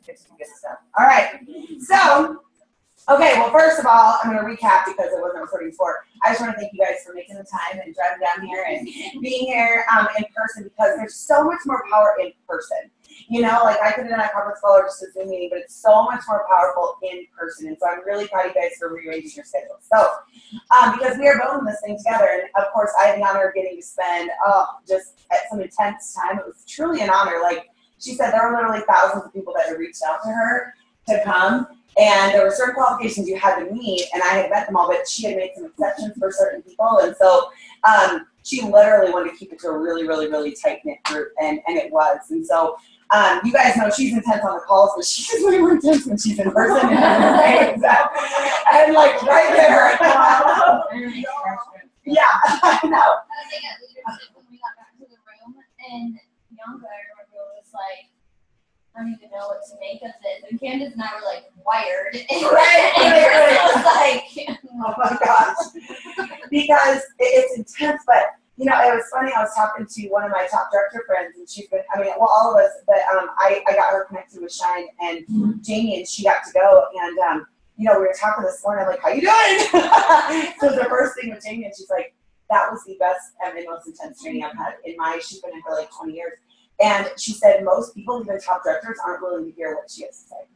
Good stuff. All right. So, okay, well, first of all, I'm going to recap because it wasn't recording before. I just want to thank you guys for making the time and driving down here and being here in person, because there's so much more power in person. You know, like I could have done a conference call or just a Zoom meeting, but it's so much more powerful in person. And so I'm really proud of you guys for rearranging your schedule. So, because we are building this thing together, and of course I had the honor of getting to spend just at some intense time. It was truly an honor. Like she said, there were literally thousands of people that had reached out to her to come. And there were certain qualifications you had to meet, and I had met them all, but she had made some exceptions for certain people. And so she literally wanted to keep it to a really, really, really tight-knit group, and it was. And so you guys know she's intense on the calls, but she's way more intense when she's in person. Right? Exactly. And like right there. Yeah, I know. I think at leadership when we got back to the room, and Bianca, I remember, was like, I don't even know what to make of this. And Candace and I were like wired. Right. And it was like, oh my gosh. Because it's intense, but you know, it was funny. I was talking to one of my top director friends, and she's been, I mean, well, all of us, but I got her connected with Shine and Jamie, and she got to go. And, you know, we were talking this morning, I'm like, how you doing? So the first thing with Jamie, and she's like, that was the best and most intense training I've had in my, she's been in for like 20 years. And she said most people, even top directors, aren't willing to hear what she has to say.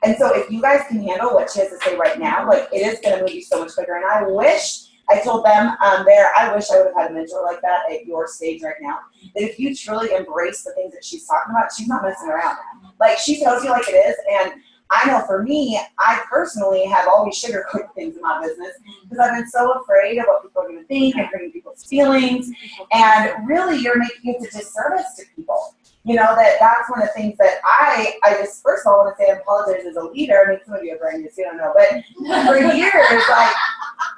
And so if you guys can handle what she has to say right now, like it is going to move you so much quicker. And I wish, I told them I wish I would have had a mentor like that at your stage right now. That if you truly embrace the things that she's talking about, she's not messing around. Like she tells you like it is. And I know for me, I personally have always sugarcoated things in my business because I've been so afraid of what people are going to think and hurting people's feelings. And really, you're making it a disservice to people. You know, that's one of the things that I just, first of all, want to say I apologize as a leader. I mean, some of you are brand new, so you don't know. But for years, like,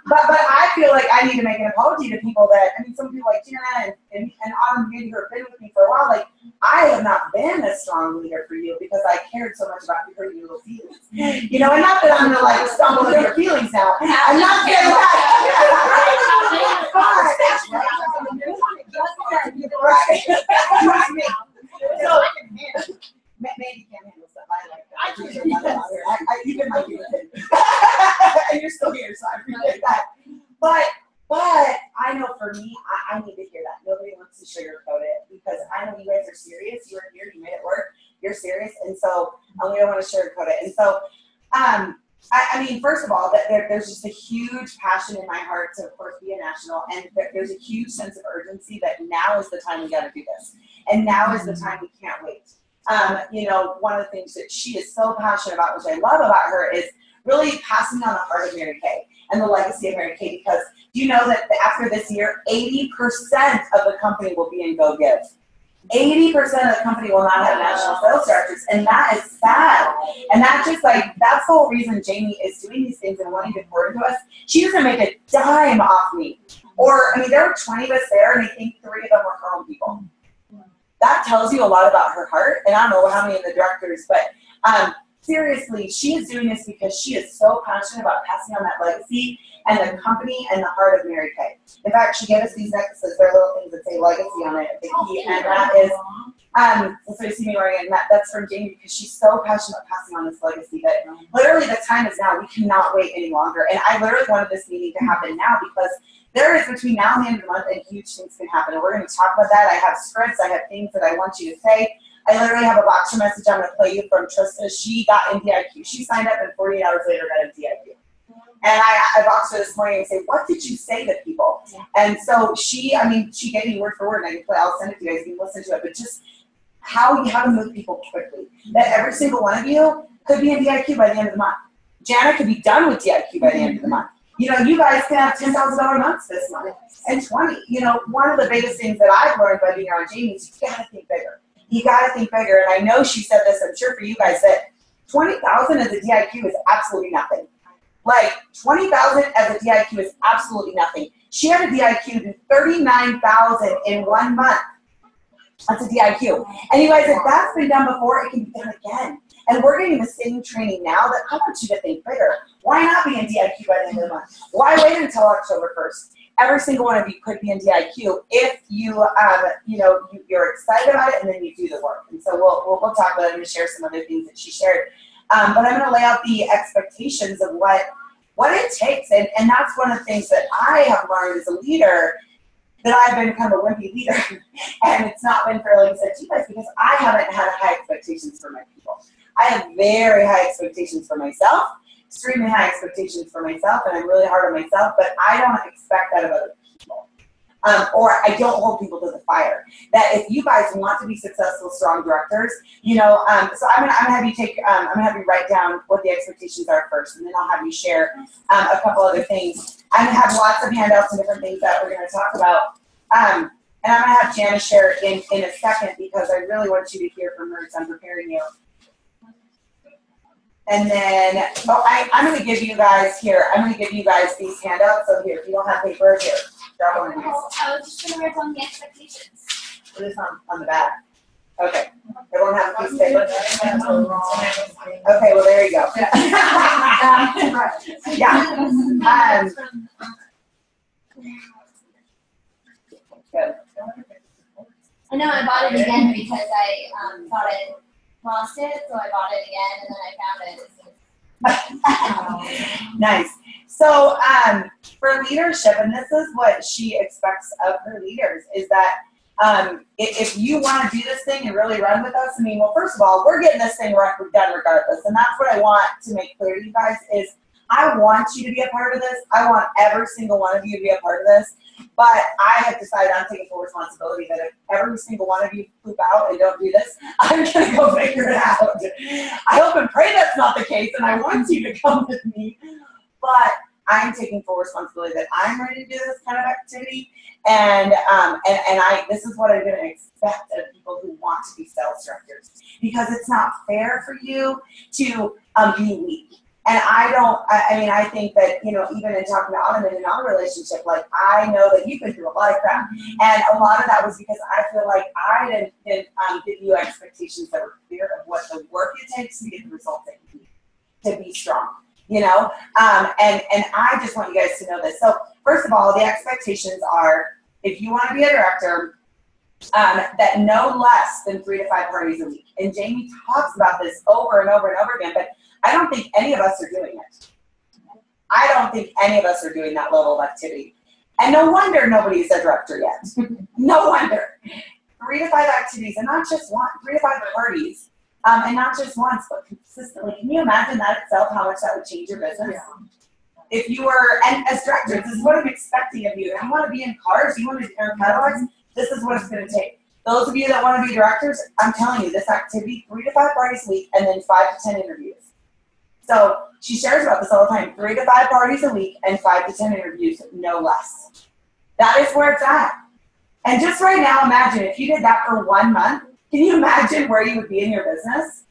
but I feel like I need to make an apology to people that, I mean, some people like Gina and Autumn, who have been with me for a while, like, I have not been a strong leader for you because I cared so much about you hurting your little feelings. You know, and not that I'm going to, like, stumble in your feelings now. I'm not saying that. Right. So, Mandy can't handle stuff. I like that. You've been my human. And you're still here, so I appreciate that. But I know for me, I need to hear that. Nobody wants to sugarcoat it because I know you guys are serious. You were here, you made it work. You're serious, and so we don't want to sugarcoat it. And so, I mean, first of all, there's just a huge passion in my heart to, of course, be a national, and there's a huge sense of urgency that now is the time we got to do this, and now is the time we can't wait. You know, one of the things that she is so passionate about, which I love about her, is really passing on the heart of Mary Kay and the legacy of Mary Kay, because do you know that after this year, 80% of the company will be in Go Give. 80% of the company will not have national sales directors, and that is sad. And that's just like, that's the whole reason Jamie is doing these things and wanting to pour into us. She doesn't make a dime off me. Or, I mean, there were 20 of us there, and I think 3 of them were her own people. That tells you a lot about her heart, and I don't know how many of the directors, but seriously, she is doing this because she is so passionate about passing on that legacy and the company and the heart of Mary Kay. In fact, she gave us these necklaces. They're little things that say legacy on it, the key, and that is, so you see me wearing it, and that's from Jamie because she's so passionate about passing on this legacy that literally the time is now. We cannot wait any longer. And I literally wanted this meeting to happen now because there is, between now and the end of the month, and huge things can happen. And we're going to talk about that. I have scripts. I have things that I want you to say. I literally have a Voxer message I'm going to play you from Trista. She got in DIQ. She signed up and 48 hours later got in DIQ. And I Voxed her this morning and say, what did you say to people? And so she gave me word for word, and I can play, I'll send it to you guys, you can listen to it, but just how to move people quickly. That every single one of you could be in DIQ by the end of the month. Jana could be done with DIQ by the end of the month. You know, you guys can have $10,000 months this month and 20. You know, one of the biggest things that I've learned by being around Jamie is you got to think bigger. You got to think bigger. And I know she said this, I'm sure for you guys, that 20,000 as a DIQ is absolutely nothing. Like 20,000 as a DIQ is absolutely nothing. She had a DIQ to 39,000 in 1 month. That's a DIQ. And you guys, if that's been done before, it can be done again. And we're getting the same training now that I want you to think bigger. Why not be in DIQ by the end of the month? Why wait until October 1st? every single one of you could be in DIQ if you, you're excited about it and then you do the work. And so we'll talk about it. I'm going to share some other things that she shared. But I'm going to lay out the expectations of what it takes. And that's one of the things that I have learned as a leader, that I've been kind of a wimpy leader. And it's not been fair, like I said to you guys, because I haven't had high expectations for my people. I have very high expectations for myself, extremely high expectations for myself, and I'm really hard on myself, but I don't expect that of other people. Or I don't hold people to the fire. That if you guys want to be successful, strong directors, so I'm gonna have you write down what the expectations are first, and then I'll have you share a couple other things. I'm gonna have lots of handouts and different things that we're gonna talk about. And I'm gonna have Janice share in a second, because I really want you to hear from her, so I'm preparing you. And then, I'm going to give you guys these handouts. So here, if you don't have paper, here, grab one of these. I was just going to write down the expectations. Put this on the back. Okay. Everyone have a piece of paper? Okay, well, there you go. Yeah. Good. I know I bought it again because I thought I lost it, so I bought it again, and then I found it. Nice. So for leadership, and this is what she expects of her leaders, is that if you want to do this thing and really run with us, well, first of all, we're getting this thing done regardless, and that's what I want to make clear to you guys is I want you to be a part of this. I want every single one of you to be a part of this. But I have decided I'm taking full responsibility that if every single one of you poop out and don't do this, I'm going to go figure it out. I hope and pray that's not the case, and I want you to come with me. But I'm taking full responsibility that I'm ready to do this kind of activity, and this is what I'm going to expect of people who want to be sales directors, because it's not fair for you to be weak. And I think that, even in talking to Autumn in our relationship, like, I know that you've been through a lot of crap. And a lot of that was because I feel like I didn't give you expectations that were clear of what the work it takes to get the results that you need to be strong, And I just want you guys to know this. So first of all, the expectations are, if you want to be a director, that no less than 3 to 5 parties a week. And Jamie talks about this over and over and over again, but I don't think any of us are doing it. I don't think any of us are doing that level of activity. And no wonder nobody's a director yet. No wonder. 3 to 5 activities, and not just one, 3 to 5 parties, and not just once, but consistently. Can you imagine that itself, how much that would change your business? Yeah. If you were, and as directors, this is what I'm expecting of you. If you want to be in cars, you want to be in Cadillacs, this is what it's going to take. Those of you that want to be directors, I'm telling you, this activity, 3 to 5 parties a week, and then 5 to 10 interviews. So she shares about this all the time, 3 to 5 parties a week and 5 to 10 interviews, no less. That is where it's at. And just right now, imagine if you did that for 1 month, can you imagine where you would be in your business?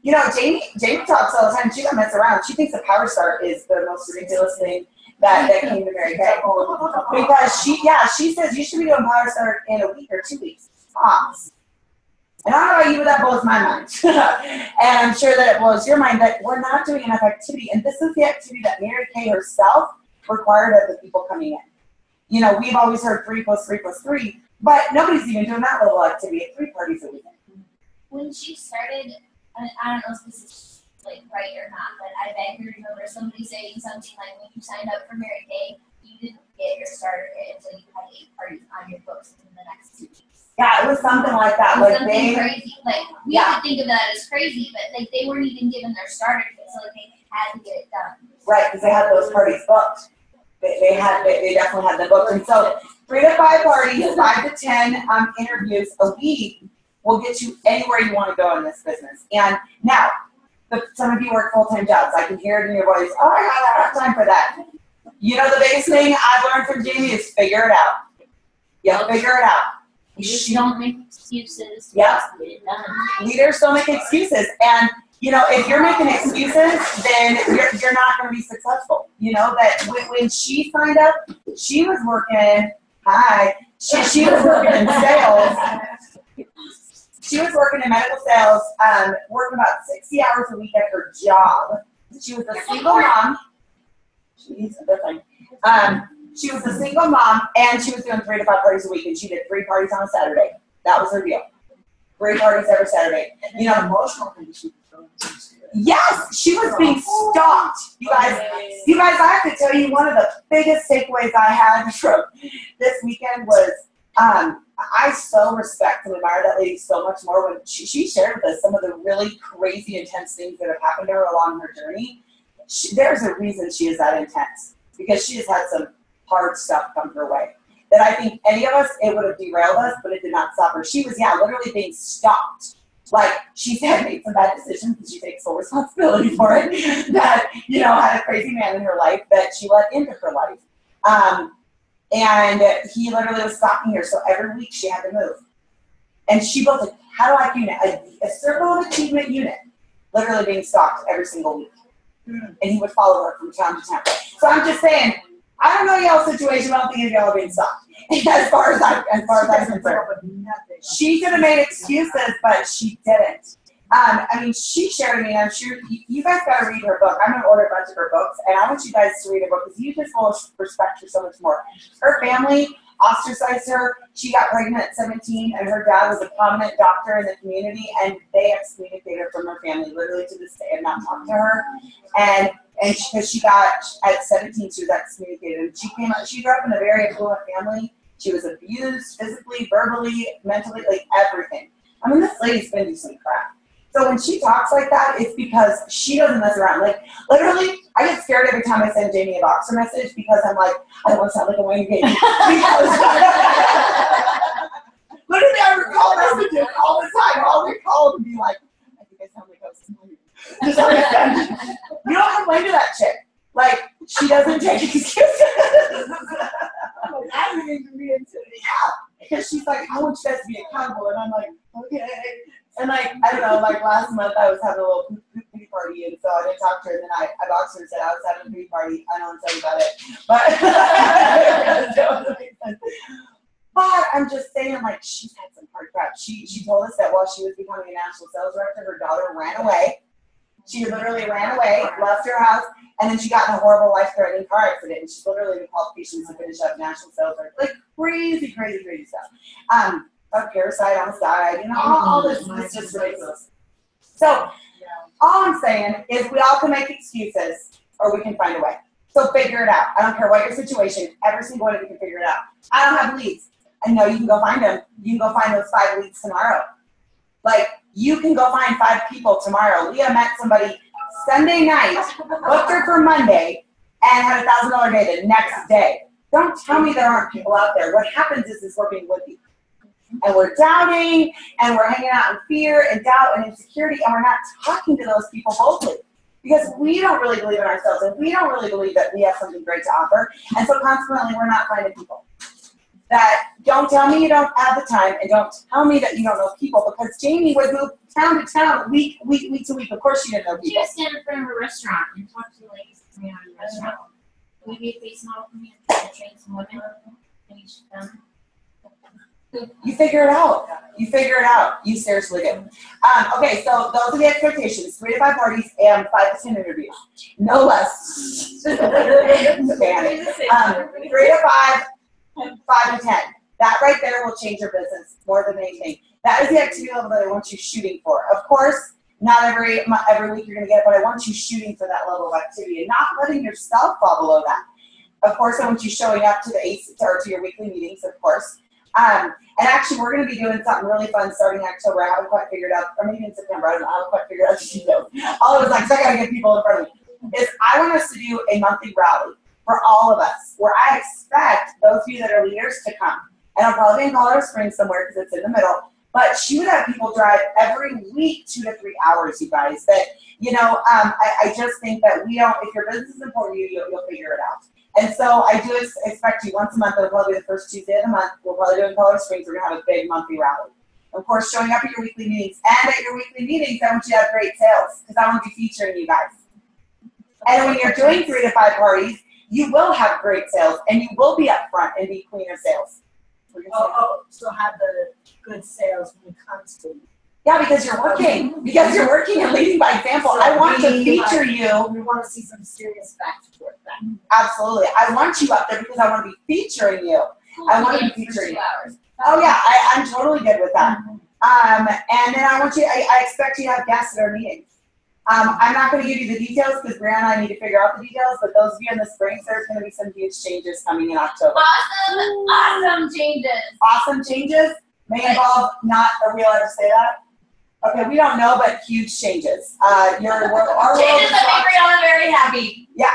Jamie talks all the time, she doesn't mess around. She thinks a Power Start is the most ridiculous thing that came to Mary Kay. Because she says you should be doing Power Start in a week or 2 weeks. Tops. And I don't know about you, but that blows my mind. And I'm sure that it blows your mind that we're not doing enough activity. And this is the activity that Mary Kay herself required of the people coming in. We've always heard 3 + 3 + 3, but nobody's even doing that level of activity at 3 parties a week. When she started, I don't know if this is right or not, but I vaguely remember somebody saying something like, when you signed up for Mary Kay, you didn't get your starter kit until you had 8 parties on your books in the next 2 weeks. Yeah, it was something like that. Something crazy. We would think of that as crazy, but they weren't even given their starter kit, so they had to get it done. Right, because they had those parties booked. They definitely had them booked. And so 3 to 5 parties, 5 to 10 interviews a week will get you anywhere you want to go in this business. And now, some of you work full-time jobs. I can hear it in your voice. Oh, I don't have time for that. The biggest thing I've learned from Jamie is figure it out. Yeah, figure it out. You just don't make excuses. Yeah. Leaders don't make excuses. And, if you're making excuses, then you're not going to be successful. That when she signed up, she was working, she was working in sales. She was working in medical sales, working about 60 hours a week at her job. She was a single mom. She's a good thing. She was a single mom, and she was doing 3 to 5 parties a week, and she did 3 parties on a Saturday. That was her deal. 3 parties every Saturday. You know, emotional condition. yes, she was being stalked. You guys, I have to tell you, one of the biggest takeaways I had from this weekend was, I so respect and admire that lady so much more when she shared with us some of the really crazy, intense things that have happened to her along her journey. There's a reason she is that intense, because she has had some hard stuff come her way that I think any of us, it would have derailed us, but it did not stop her. She was, literally being stalked. Like, she said, made some bad decisions, and she takes full responsibility for it, that, had a crazy man in her life that she let into her life. And he literally was stalking her, so every week she had to move. And she built a Cadillac unit, a circle of achievement unit, literally being stalked every single week. And he would follow her from town to town. So I'm just saying, I don't know y'all's situation, I don't think y'all are being stalked. As far as I'm concerned. She could have made excuses, but she didn't. She shared with me, and I'm sure you guys got to read her book. I'm going to order a bunch of her books, and I want you guys to read her book because you just will respect her so much more. Her family ostracized her. She got pregnant at 17, and her dad was a prominent doctor in the community, and they excommunicated her from her family, literally to this day, and not talked to her. And because she got, at 17, she was excommunicated. And she grew up in a very affluent family. She was abused physically, verbally, mentally, like everything. This lady's been through some crap. So when she talks like that, it's because she doesn't mess around. Like, literally, I get scared every time I send Jamie a Boxer message because I'm like, I don't want to sound like a Wayne Gates. Literally, I recall messages all the time. I'll recall and be like, I think I sound like I was smiling. You don't complain to that chick. Like, she doesn't take excuses. I don't even be into it. Yeah, because she's like, I want you guys to be accountable. And I'm like, okay. And like, I don't know, like last month I was having a little pity party, and so I didn't talk to her, and then I boxed her and said I was having a pity party. I don't want to tell you about it. But I'm just saying, like, she's had some hard crap. She told us that while she was becoming a national sales director, her daughter ran away. She literally ran away, left her house, and then she got in a horrible life-threatening car accident, and she's literally the qualifications to finish up national sales director. Like, crazy stuff. A parasite almost died, all this is just ridiculous. So, all I'm saying is we all can make excuses, or we can find a way. So figure it out. I don't care what your situation, every single one of you can figure it out. I don't have leads. I know you can go find them. You can go find those 5 leads tomorrow. Like, you can go find 5 people tomorrow. Leah met somebody Sunday night, booked her for Monday, and had a $1,000 day the next day. Don't tell me there aren't people out there. What happens is we're being wimpy. And we're doubting, and we're hanging out in fear and doubt and insecurity, and we're not talking to those people boldly. Because we don't really believe in ourselves, and we don't really believe that we have something great to offer. And so consequently, we're not finding people. That don't tell me you don't have the time, and don't tell me that you don't know people, because Jamie would move town to town, week to week. Of course she didn't know people. She would stand in front of a restaurant and talk to the ladies coming out of the restaurant. Would be a face model for me and try to train some women and each of them. You figure it out. You figure it out. You seriously do. Okay, so those are the expectations. 3 to 5 parties and 5 to 10 interviews. No less. 3 to 5, 5 to 10. That right there will change your business more than anything. That is the activity level that I want you shooting for. Of course, not every week you're going to get it, but I want you shooting for that level of activity and not letting yourself fall below that. Of course, I want you showing up to to your weekly meetings, of course. And actually, we're going to be doing something really fun starting October. I haven't quite figured out, or maybe in September. I don't know. I haven't quite figured out the details. All it was like, I got to get people in front of me. Is I want us to do a monthly rally for all of us, where I expect those of you that are leaders to come. And I'll probably be in Colorado Springs somewhere because it's in the middle. But she would have people drive every week 2 to 3 hours, you guys. That, I just think that we don't, if your business is important to you, you'll figure it out. And so I do expect you once a month. It'll probably be the first Tuesday of the month. We'll probably do it in Colorado Springs. We're going to have a big monthly rally. Of course, showing up at your weekly meetings. And at your weekly meetings, I want you to have great sales because I want to be featuring you guys. And when you're doing 3 to 5 parties, you will have great sales, and you will be up front and be queen of sales. So have the good sales when it comes to. Yeah, because you're working. Because you're working and leading by example. So I want to feature you. We want to see some serious facts for that. Absolutely. I want you up there because I want to be featuring you. I want to be featuring you. 2 hours. Oh yeah, I'm totally good with that. And then I want you, I expect you to have guests at our meetings. I'm not going to give you the details because Brianna and I need to figure out the details, but those of you in the spring, there's going to be some huge changes coming in October. Awesome changes. Awesome changes may involve not, are we allowed to say that? Okay, we don't know, but huge changes. Our world Changes is that make Brianna very happy. yeah.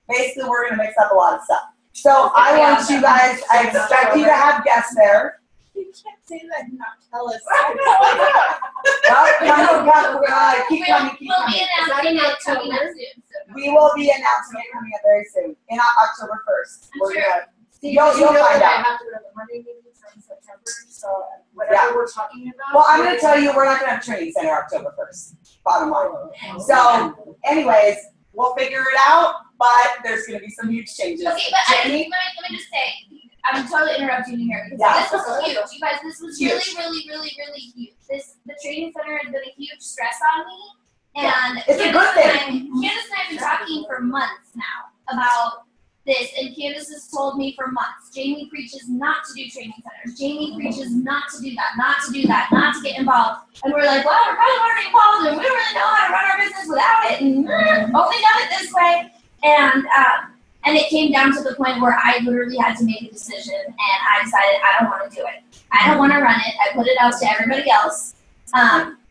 Basically, we're going to mix up a lot of stuff. So I want you guys, I expect you to have guests there. You can't say that and not tell us. Keep coming. We'll be announcing it coming up soon. So. We will be announcing it coming up very soon, in October 1st. We're Sure. gonna, You'll find that I out. have to go to the Monday meetings in September, so whatever we're talking about. Well, I'm going to tell you, we're not going to have a training center October 1st, bottom line. So, anyways, we'll figure it out, but there's going to be some huge changes. Okay, but Jamie? let me just say, I'm totally interrupting you here because Yeah. this was huge. You guys, this was Huge. really huge. The training center has been a huge stress on me. And It's a good thing. Candace and I have been talking for months now about this, and Candace has told me for months, Jamie preaches not to do training centers. Jamie preaches not to do that, not to do that, not to get involved. And we're like, well, we're probably already involved and we don't really know how to run our business without it, and only done it this way. And it came down to the point where I literally had to make a decision, and I decided I don't want to do it. I don't want to run it. I put it out to everybody else.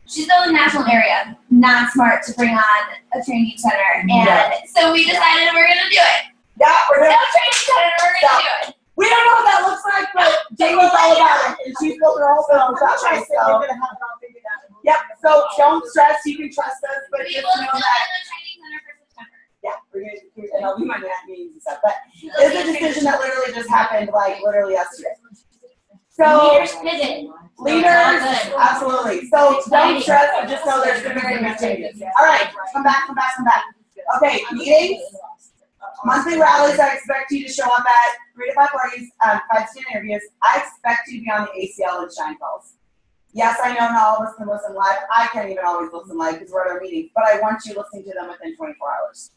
She's still in the national area, not smart to bring on a training center, and so we decided we're going to do it. Yeah, we're No going to. training center, we're going to do it. We don't know what that looks like, but Jamie's all about it, and she's built her whole business that way. We're So, gonna have it all figured out. yep. So don't stress. You can trust us, but We just will know do that. the training center for September. Yeah, we're gonna. We might not have meetings and stuff, but it's a decision that literally just happened, like literally yesterday. So Leaders pivot. leaders, Not good. absolutely. So don't stress. Just know there's gonna be some big changes. All right, come back. Okay, meetings. Monthly rallies, I expect you to show up at 3 to 5 parties, 5 to 10 interviews. I expect you to be on the ACL and Shine calls. Yes, I know not all of us can listen live. I can't even always listen live because we're at our meetings, but I want you listening to them within 24 hours.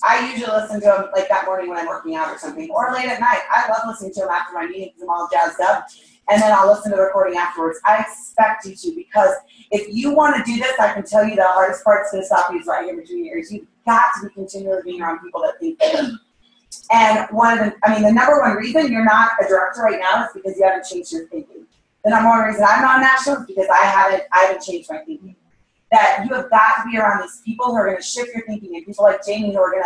I usually listen to them like that morning when I'm working out or something, or late at night. I love listening to them after my meeting because I'm all jazzed up, and then I'll listen to the recording afterwards. I expect you to, because if you want to do this, I can tell you the hardest part is going to stop you is right here between your ears. You've got to be continually being around people that think bigger. And the number one reason you're not a director right now is because you haven't changed your thinking. The number one reason I'm not national is because I haven't changed my thinking. That you have got to be around these people who are going to shift your thinking, and people like Jamie who are going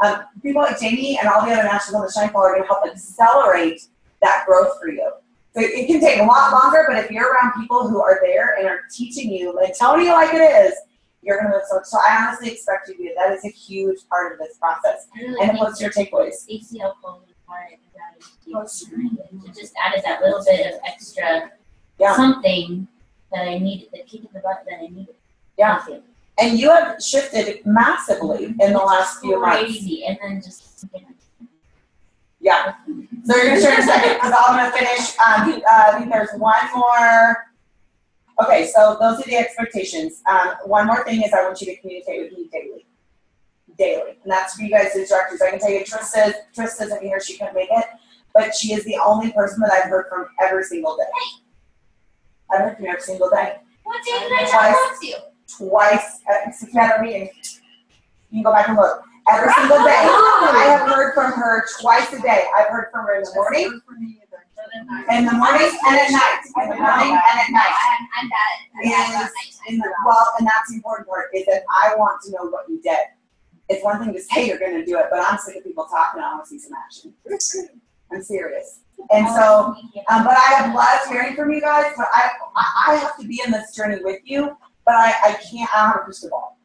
to, people like Jamie and all the other nationals on the Shine Call are going to help accelerate that growth for you. So it can take a lot longer, but if you're around people who are there and are teaching you and telling you like it is, you're going to move. So I honestly expect you to do that. That is a huge part of this process. And what's your takeaways? ACL call is part of that. It just added that little bit of extra something that I needed, the kick in the butt that I needed. Yeah. And you have shifted massively in the last few months. Crazy, and then just. Yeah. So you're going to share in a second because I'm going to finish. I think there's one more. Okay, so those are the expectations. One more thing is I want you to communicate with me daily. Daily. And that's for you guys as directors. I can tell you Trista isn't here. She couldn't make it. But she is the only person that I've heard from every single day. I've heard from every single day. What day did I talk to you? Twice. If you had a meeting, you can go back and look. Every single day. I have heard from her twice a day. I've heard from her in the morning, and at night. In the morning and at night. I'm bad. And that's the important part, is that I want to know what you did. It's one thing to say you're going to do it, but I'm sick of people talking. I want to see some action. I'm serious. And so, but I have loved hearing from you guys, but I have to be in this journey with you, but I can't, I don't have a crystal ball.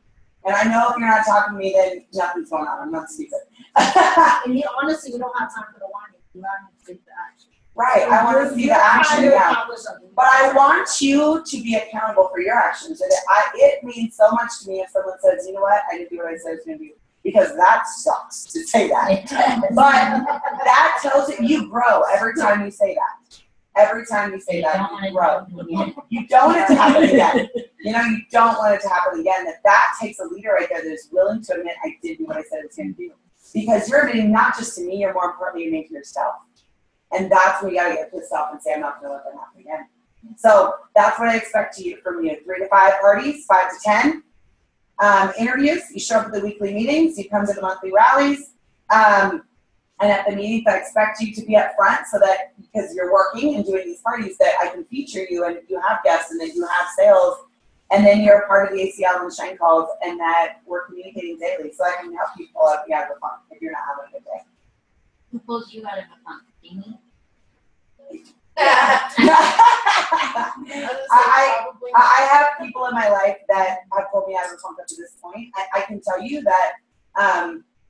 And I know if you're not talking to me, then nothing's going on. I'm not stupid. And honestly, we don't have time for the whining. We want to take the action. Right, I want to see the action, yeah. But I want you to be accountable for your actions. And it means so much to me if someone says, you know what, I didn't do what I said I was going to do. Because that sucks to say that. But that tells you grow every time you say that. Every time you say that, you grow. You don't want it to happen again. You don't want it to happen again. That takes a leader right there that is willing to admit, I did do what I said I was going to do. Because you're admitting not just to me, you're more importantly admitting to yourself. And that's when you gotta get pissed off and say, I'm not gonna let that happen again. So that's what I expect from you. 3 to 5 parties, 5 to 10 interviews. You show up at the weekly meetings, you come to the monthly rallies. And at the meetings, I expect you to be up front so that because you're working and doing these parties that I can feature you and you have guests and that you have sales and then you're a part of the ACL and Shine calls and that we're communicating daily so I can help you pull out the out of the funk if you're not having a good day. Who pulls you out of the funk, Amy? I have people in my life that have pulled me out of the funk up to this point. I can tell you that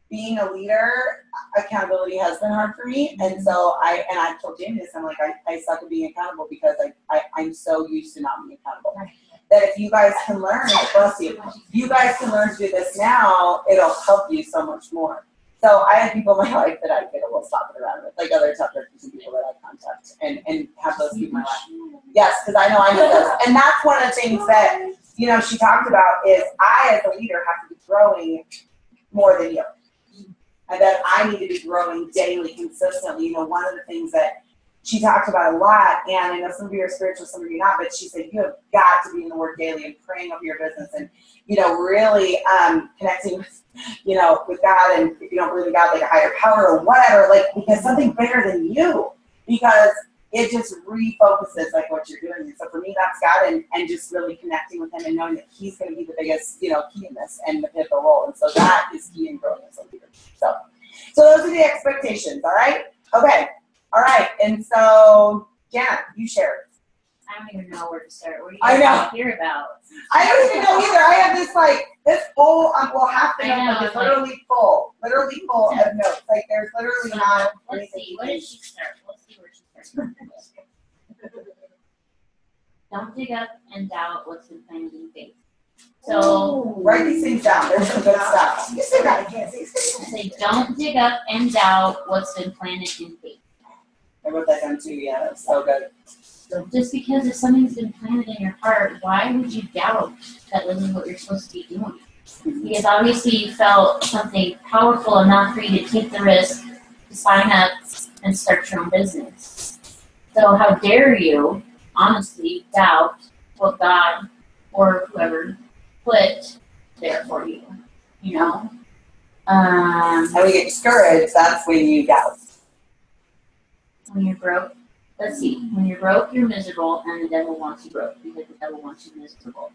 being a leader, accountability has been hard for me, and so I told Jamie this. I'm like, I suck at being accountable because I'm so used to not being accountable. That if you guys can learn, bless you, you guys can learn to do this now, it'll help you so much more. So I have people in my life that I get a little stop it around with, like other tough and people that I contact and have those people in my life. Yes, because I know those. And that's one of the things that, she talked about is I as a leader have to be growing more than you. And that I need to be growing daily, consistently. One of the things that she talked about a lot, and I know some of you are spiritual, some of you not, but she said you have got to be in the Word daily and praying over your business and, really connecting with, with God, and if you don't believe in God, like a higher power or whatever, like, because something bigger than you, because it just refocuses like what you're doing. And so for me, that's God and just really connecting with Him and knowing that He's going to be the biggest, key in this and the pivotal role. And so that is key in growing as a leader. So those are the expectations. All right. Okay. All right. And so, Janet, you share. I don't even know where to start. What do I you know. want to hear about? I don't even know either. I have this whole, well, half the notes, like, it's literally full of notes. Like, there's literally not. Let's see. What did she start? Let's see where she starts. Don't dig up and doubt what's been planted in faith. So write these things down. There's some good stuff. You say that again. Say, don't dig up and doubt what's been planted in faith. I wrote that down too. Yeah, that's so good. So just because if something's been planted in your heart, why would you doubt that this is what you're supposed to be doing? Because obviously you felt something powerful enough for you to take the risk to sign up and start your own business. So how dare you, honestly, doubt what God or whoever put there for you, And when you get discouraged, that's when you doubt. When you're broke, let's see, when you're broke, you're miserable, and the devil wants you broke because the devil wants you miserable.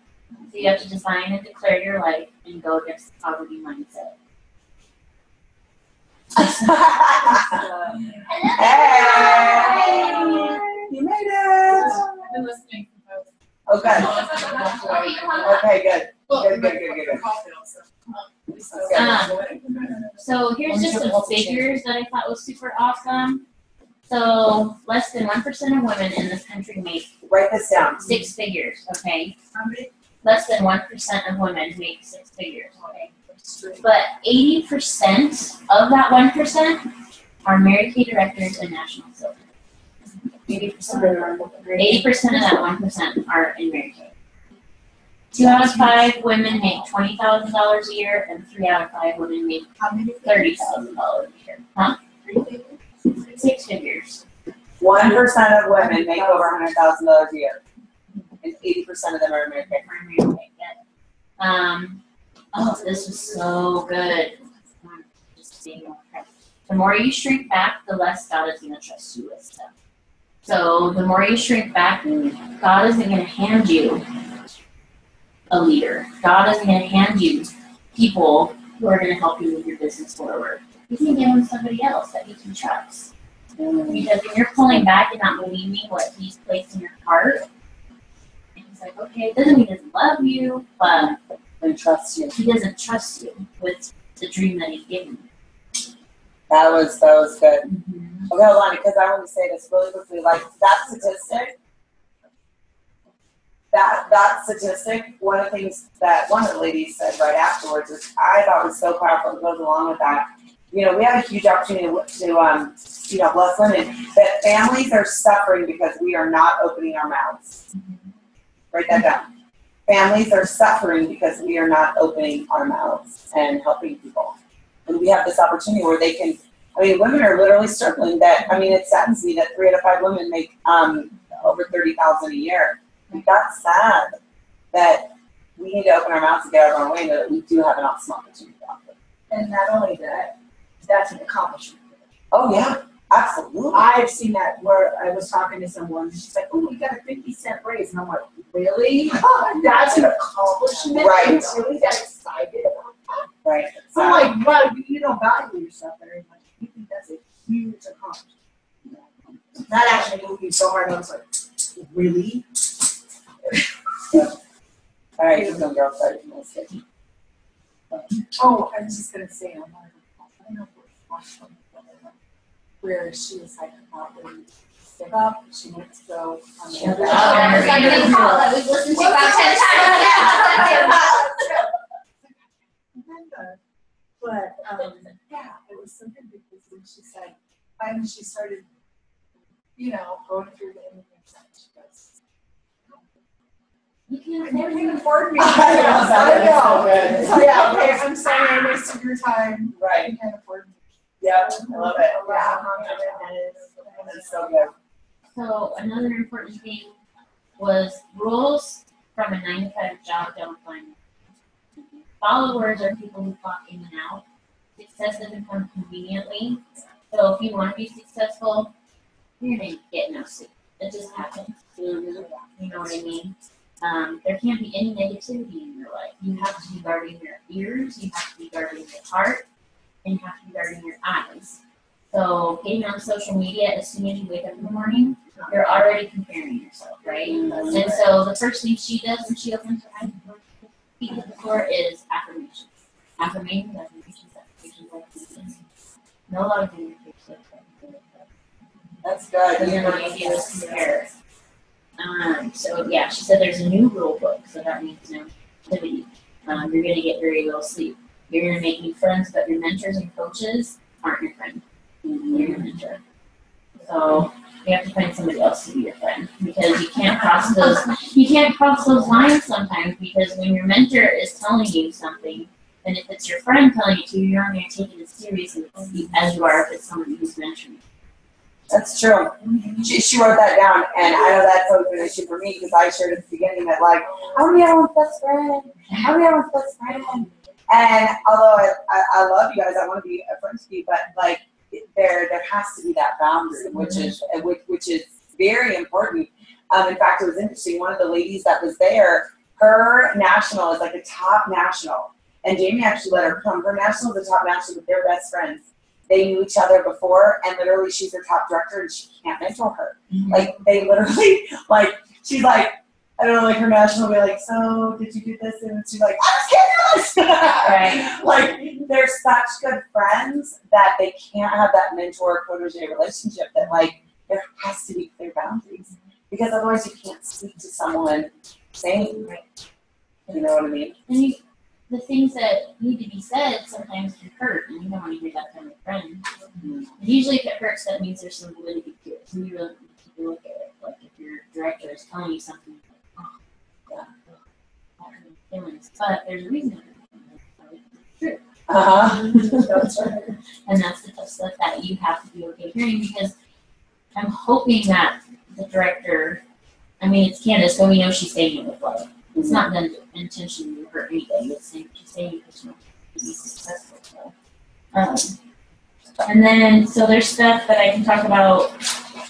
So you have to design and declare your life and go against the poverty mindset. Hey! You made it! I've been listening to folks. Okay, good. Good. So here's just some figures that I thought was super awesome. So less than 1% of women in this country make, write this down, 6 figures, okay? How many? Less than 1% of women make 6 figures, okay? But 80% of that 1% are Mary Kay directors and national silver. 80% of that 1% are in Mary Kay. 2 out of 5 women make $20,000 a year, and 3 out of 5 women make $30,000 a year. Huh? 6 figures. 1% of women make over $100,000 a year, and 80% of them are Mary Kay. Oh, this was so good. Just seeing the more you shrink back, the less God is going to trust you with stuff. So the more you shrink back, God isn't going to hand you a leader. God isn't going to hand you people who are going to help you move your business forward. You can give him somebody else that you can trust. Because when you're pulling back and not believing what he's placed in your heart, and he's like, okay, it doesn't mean he doesn't love you, but And trust you. he doesn't trust you with the dream that he's given you. That was good. Mm-hmm. Okay, hold on, because I want to say this really quickly. Like that statistic, one of the things that one of the ladies said right afterwards, which I thought was so powerful that goes along with that. We have a huge opportunity to bless women, that families are suffering because we are not opening our mouths. Write that down. Families are suffering because we are not opening our mouths and helping people. And we have this opportunity where they can, I mean, women are literally struggling that, I mean, it saddens me that 3 out of 5 women make over $30,000 a year. Like, that's sad that we need to open our mouths and get out of our way, that we do have an awesome opportunity out there. And not only that, that's an accomplishment. Oh, yeah, absolutely. I've seen that where I was talking to someone, and she's like, oh, we got a 50-cent raise. And I'm like, really? That's an accomplishment? Right. You're really that excited about that? Right. I'm like, wow, you don't value yourself very much. You think that's a huge accomplishment. That actually moved me so hard. I was like, really? All right, keep going, girl. Sorry, Oh, I was just gonna say, I don't know if it was last one, where she was like about to sit up, she went to go on the. Oh, it's like a call that we've listened to about 10 times. But, yeah, it was something because when she said, finally she started, going through the interviews, and she goes, You can't you afford can it. afford me. I know, that is so good. Yeah, okay, I'm sorry I wasted your time. Right. You can't afford me. Yep, I love it. Yeah. That's so good. So another important thing was rules from a 9-to-5 job don't apply. Followers are people who clock in and out. Success doesn't come conveniently. So if you want to be successful, you're gonna get no sleep. It just happens. You know what I mean? There can't be any negativity in your life. You have to be guarding your ears, you have to be guarding your heart, and you have to be guarding your eyes. So getting on social media as soon as you wake up in the morning, you're already comparing yourself, right? And so the first thing she does when she opens her eyes feet hit the floor is affirmations. Affirmations. No love in your face. That's good. So you're not going to be able to compare. So yeah, she said there's a new rule book, so that means no activity. You're going to get very little sleep. You're going to make new friends, but your mentors and coaches aren't your friend. You're your mentor. So you have to find somebody else to be your friend because you can't cross those lines sometimes because when your mentor is telling you something, and if it's your friend telling it to you, you're not going to take it as seriously as you are if it's somebody who's mentoring you. That's true. She wrote that down, and I know that's always been an issue for me because I shared at the beginning that, like, I want to be everyone's best friend. I want to be everyone's best friend. And although I love you guys, I want to be a friend to you, but, like, there has to be that boundary, which is very important. In fact, it was interesting. One of the ladies that was there, her national is like a top national, and Jamie actually let her come. Her national is a top national with their best friends. They knew each other before, and literally she's their top director, and she can't mentor her. Mm-hmm. Like, they literally, like, she's like, I don't know, like, her national will be like, so, did you do this? And she's like, I just can't do this! Right. Like, they're such good friends that they can't have that mentor-protege relationship that, like, there has to be clear boundaries. Because otherwise you can't speak to someone sane. Right. You know what I mean? And the things that need to be said sometimes can hurt, and you don't want to hear that from your friend. And usually if it hurts, that means there's some validity to it. So you really need to take a look at it. Like if your director is telling you something, like, oh, yeah, I have feelings. But there's a reason for it. It's true. That's right. And that's the tough stuff that you have to be okay hearing because I'm hoping that the director, I mean, it's Candace, so we know she's saying it with love. It's not done intentionally to hurt anybody. It's saying she's saying it because she wants to be successful. So. And then, so there's stuff that I can talk about.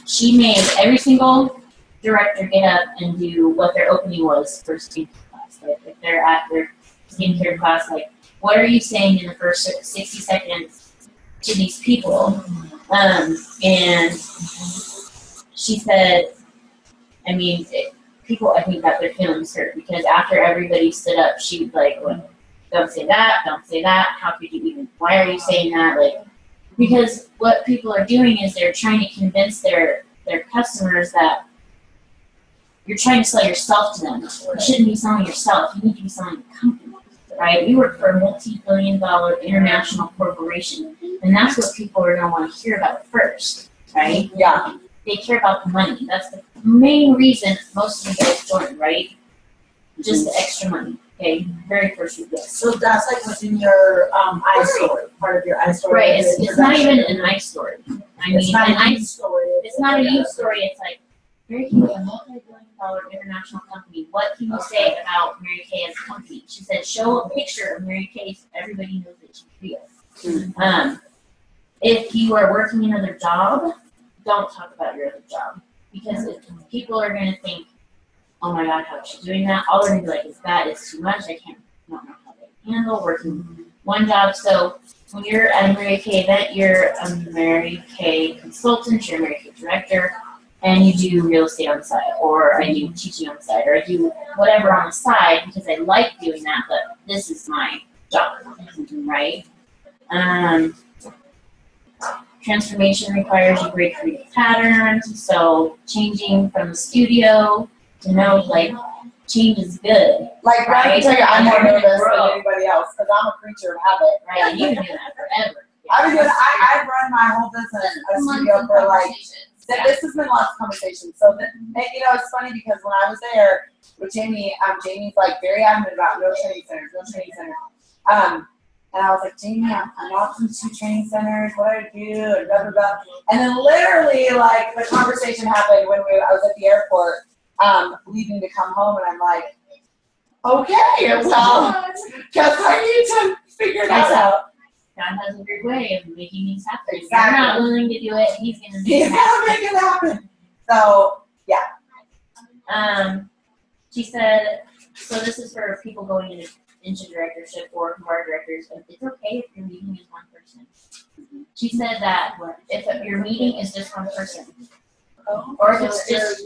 She made every single director get up and do what their opening was for skincare class. Like if they're at their skincare class, like, what are you saying in the first 60 seconds to these people? And she said, I mean, people, I think, got their feelings hurt because after everybody stood up, she was like, well, don't say that, how could you even, why are you saying that? Like, because what people are doing is they're trying to convince their customers that you're trying to sell yourself to them. You shouldn't be selling yourself, you need to be selling the company, right? We work for a multi-billion-dollar international corporation, and that's what people are going to want to hear about first, right? Yeah. They care about the money. That's the main reason most of you guys join, right? Just the extra money. Okay, very first week, yes. So that's like within your iStory, part of your iStory. Right, it's not even an iStory. It's not an a news story. It's not a news story, it's like, Mary Kay, a multi-billion-dollar international company, what can you say about Mary Kay as a company? She said, show a picture of Mary Kay so everybody knows that she's real. If you are working another job, don't talk about your other job. Because if people are going to think, oh my God, how is she doing that? All they're going to be like, it's too much, I don't know how they handle working one job. So when you're at a Mary Kay event, you're a Mary Kay consultant, you're a Mary Kay director, and you do real estate on the side, or I do teaching on the side, or I do whatever on the side because I like doing that, but this is my job, right? Transformation requires you break free of patterns, so changing from the studio to know, like, change is good, Like, Right. I can tell you, I'm more You're gonna nervous grow. than anybody else because I'm a creature of habit. right? And you can do that forever. I've been doing. I've run my whole business a studio for like. This has been lots of conversations. So, and, it's funny because when I was there with Jamie, Jamie's like very adamant about no training centers. And I was like, Jamie, I'm off from 2 training centers. What do I do? And blah blah blah. And then literally, like the conversation happened when I was at the airport, leaving to come home, and I'm like, okay, well, guess I need to figure that out. God has a weird way of making things happen. If Exactly. you're not willing to do it, he's gonna make He's it gonna happen. make it happen. So She said, so this is for people going into directorship or who are directors, but it's okay if your meeting is one person. She said that if your meeting is just one person, or if it's just,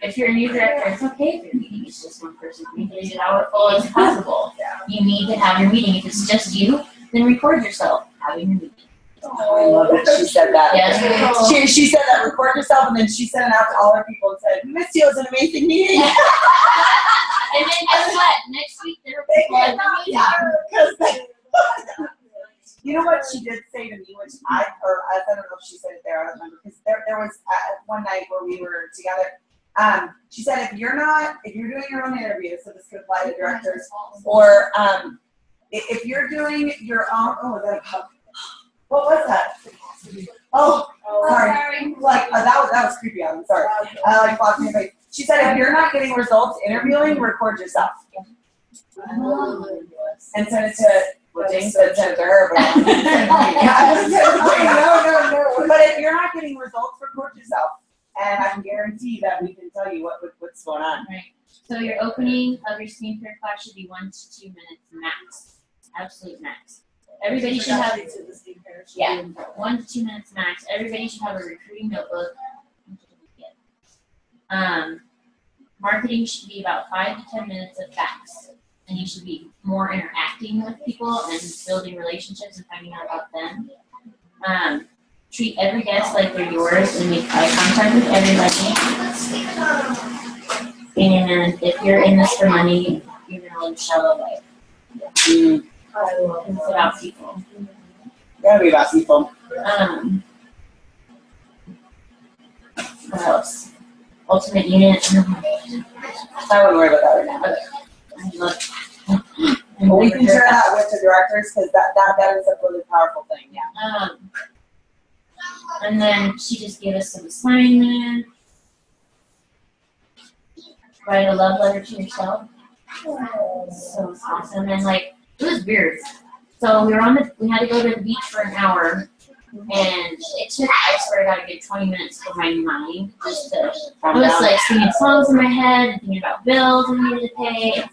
if you're a new director, it's okay if your meeting is just one person. Make it as powerful as possible. You need to have your meeting. If it's just you, then record yourself having your meeting. I love that she said that. Yes. She said that, record yourself, and then she sent it out to all her people and said, "Miss you, it was an amazing meeting." And then guess what? Next week there will be one meeting. You know what she did say to me, which I don't know if she said it there, I don't remember, because there was one night where we were together. She said, if you're doing your own interviews, so this could apply to directors, or if you're doing your own, what was that? Oh, sorry. Like that was creepy. I'm sorry. Like blocking your face. She said, if you're not getting results interviewing, record yourself and send it to. Well, James said send it to her, but no. But if you're not getting results, record yourself, and I can guarantee that we can tell you what's going on. Right. So your opening of your skincare class should be 1 to 2 minutes max. Absolute max. Everybody should have 1 to 2 minutes max. Everybody should have a recruiting notebook. Marketing should be about 5 to 10 minutes of facts. And you should be more interacting with people and building relationships and finding out about them. Treat every guest like they're yours and make eye contact with everybody. And if you're in this for money, you're going to live a shallow life. It's about people. Gotta be about people. What else? Ultimate unit. I wouldn't worry about that right now. I love But we can share that with the directors because that is a really powerful thing. Yeah. And then she just gave us some assignments. Write a love letter to yourself. So it's awesome. And like, it was weird. So we had to go to the beach for an hour. And it took, I swear to God, a good 20 minutes for my mind just to, I was like singing songs in my head and thinking about bills I needed to pay.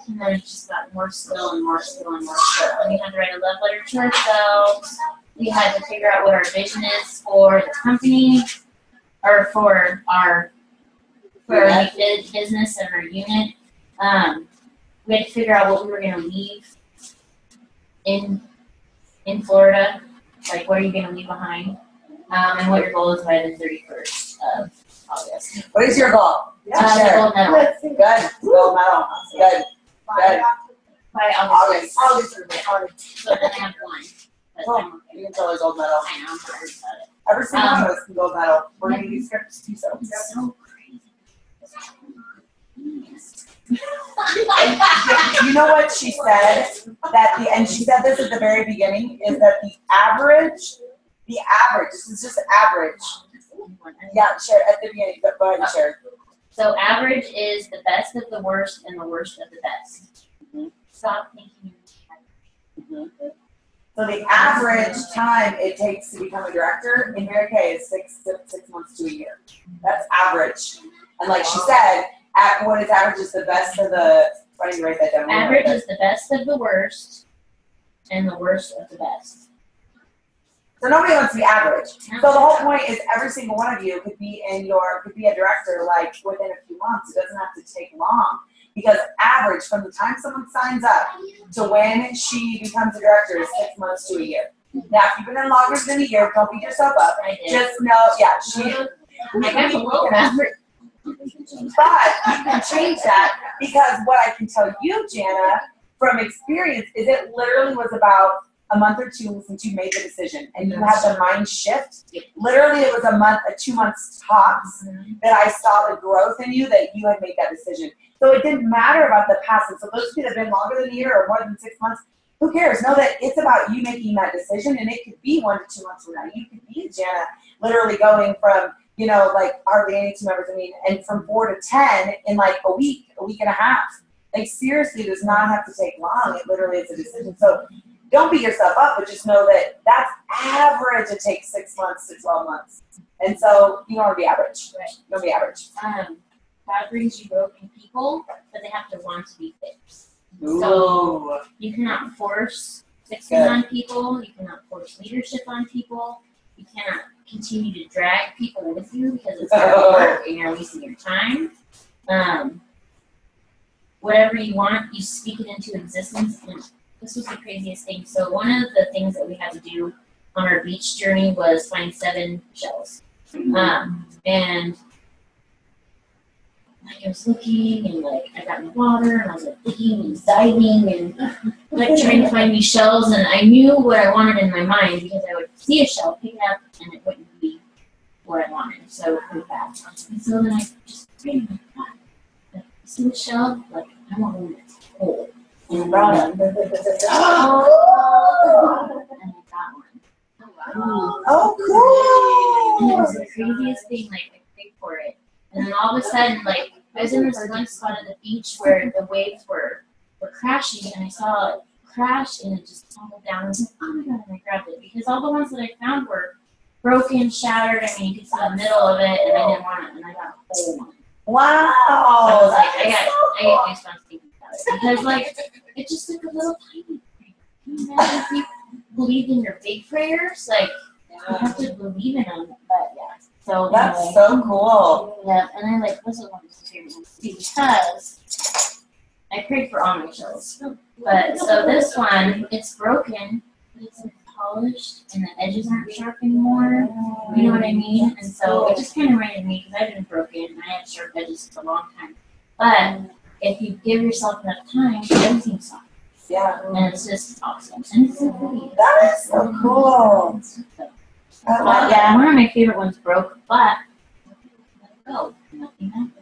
And then it just got more still and more still and more still. And we had to write a love letter to ourselves. We had to figure out what our vision is for the company, or for our business and our unit. We had to figure out what we were going to leave in Florida. Like, what are you going to leave behind? And what your goal is by the 31st of August. What is your goal? The gold medal. Good. Gold medal. Good. Good. By August. August. So then I have one. But I'm okay. You can tell us gold medal. I know, I'm tired about it. Every single one of us can gold medal. We're going to use scripts too, so. It's so crazy. You know what she said? And she said this at the very beginning, is that the average, this is just average. Yeah, share at the beginning, but go ahead and share. So average is the best of the worst and the worst of the best. Stop thinking. So the average time it takes to become a director in Mary Kay is 6 months to a year. That's average. And like she said, what is average is the best of the, I need to write that down. Average is the best of the worst and the worst of the best. So nobody wants to be average. So the whole point is every single one of you could be a director like within a few months. It doesn't have to take long. Because average, from the time someone signs up to when she becomes a director, is 6 months to a year. Now, if you've been in longer than a year, don't beat yourself up. I did. Just know, yeah, I got a little average. But you can change that, because what I can tell you, Jana, from experience, is it literally was about a month or two since you made the decision and you had the mind shift. Literally, it was a month, 2 months tops that I saw the growth in you, that you had made that decision. So it didn't matter about the past. And so those of you that have been longer than a year or more than 6 months, who cares? Know that it's about you making that decision, and it could be 1 to 2 months from now. You could be Jana, literally going from, like our vanity team members, and from 4 to 10 in like a week and a half. Like seriously, it does not have to take long. It literally is a decision. So don't beat yourself up, but just know that that's average. It takes 6 months to 12 months. And so you don't want to be average. Right. Don't be average. God brings you broken people, but they have to want to be fixed. Ooh. So you cannot force fixing Good. on people. You cannot force leadership on people. You cannot continue to drag people with you because it's hard work and you're wasting your time. Whatever you want, you speak it into existence. And this was the craziest thing. So one of the things that we had to do on our beach journey was find 7 shells. And I was looking, and I got in the water, and I was digging and diving and trying to find these shells, and I knew what I wanted in my mind because I would see a shell, pick it up, and it wouldn't be what I wanted, so I would put it back. And so then I just prayed, God, see the shell? I want one that's whole. And I brought it. And I got one. Oh, cool! And it was the craziest thing, I prayed for it. And then all of a sudden, I was in this one spot at the beach where the waves were crashing, and I saw it crash, and it just tumbled down. I was like, oh my God, and I grabbed it. Because all the ones that I found were broken, shattered. You could see the middle of it, and I didn't want it, and I got a whole one. Wow! I was like, I get goosebumps thinking about it. Because, it just took a little tiny prayer. Can you imagine if you believed in your big prayers? You have to believe in them, but yeah. So That's so cool. Yeah, and I this is one of my favorite ones because I prayed for all my shells. But so this one, it's broken, but it's polished and the edges aren't sharp anymore. You know what I mean? And so it just kind of reminded me because I've been broken and I had sharp edges for a long time. But if you give yourself enough time, everything's soft. Yeah. And it's just awesome. And it's so pretty. That is so cool. But yeah, one of my favorite ones broke, but nothing happened.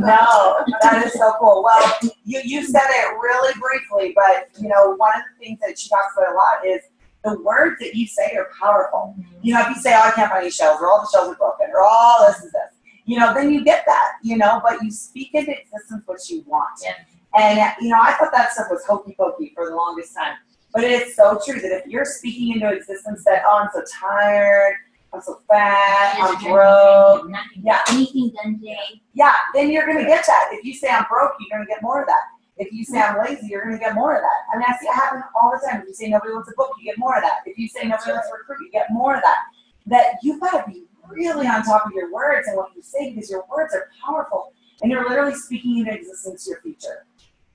No, that is so cool. Well, you said it really briefly, but one of the things that she talks about a lot is the words that you say are powerful. If you say, oh, I can't find any shells, or all the shells are broken, or all this is this, then you get that, but you speak into existence what you want. Yeah. And, I thought that stuff was hokey pokey for the longest time. But it's so true that if you're speaking into existence that, oh, I'm so tired, I'm so fat, I'm broke, yeah, anything done today. Yeah, then you're going to get that. If you say I'm broke, you're going to get more of that. If you say I'm lazy, you're going to get more of that. I see it happen all the time. If you say nobody wants a book, you get more of that. If you say nobody wants to recruit, you get more of that. That you've got to be really on top of your words and what you say, because your words are powerful. And you're literally speaking into existence your future.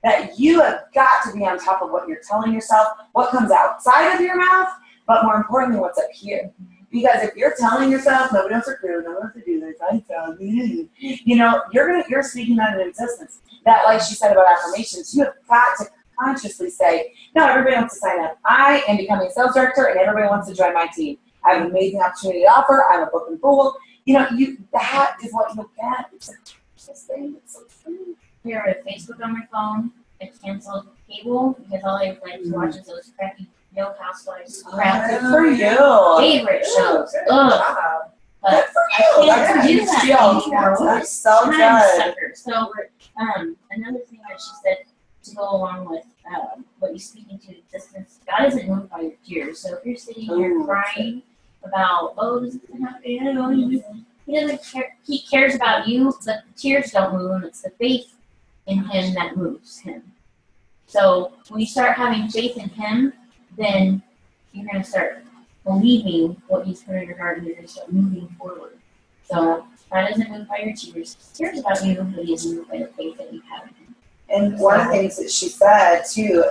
That you have got to be on top of what you're telling yourself, what comes outside of your mouth, but more importantly, what's up here. Because if you're telling yourself, nobody else to do, nobody else to do this, you're speaking that into existence. That, like she said about affirmations, you have got to consciously say, no, everybody wants to sign up. I am becoming a sales director, and everybody wants to join my team. I have an amazing opportunity to offer. I'm a book and fool. That is what you'll get. this thing. It's so true. Here with Facebook on my phone, I canceled cable because all I like to watch is those crappy Real Housewives crap. Good for you. Favorite shows. Good Ugh. job. But Good for I you. can't That's a do huge that deal. anymore. That's so Time good. sucker. So, another thing that she said to go along with what you speak into existence, God isn't moved by your tears. So if you're sitting here Ooh. crying about, oh, this isn't happening, I don't know, he doesn't care. He cares about you, but the tears don't move him. It's the faith in him that moves him. So when you start having faith in him, then you're going to start believing what he's put in your heart, and you're going to start moving forward. So God isn't moved by your tears. He cares about you, but he is moved by the faith that you have in him. And one of the things that she said too,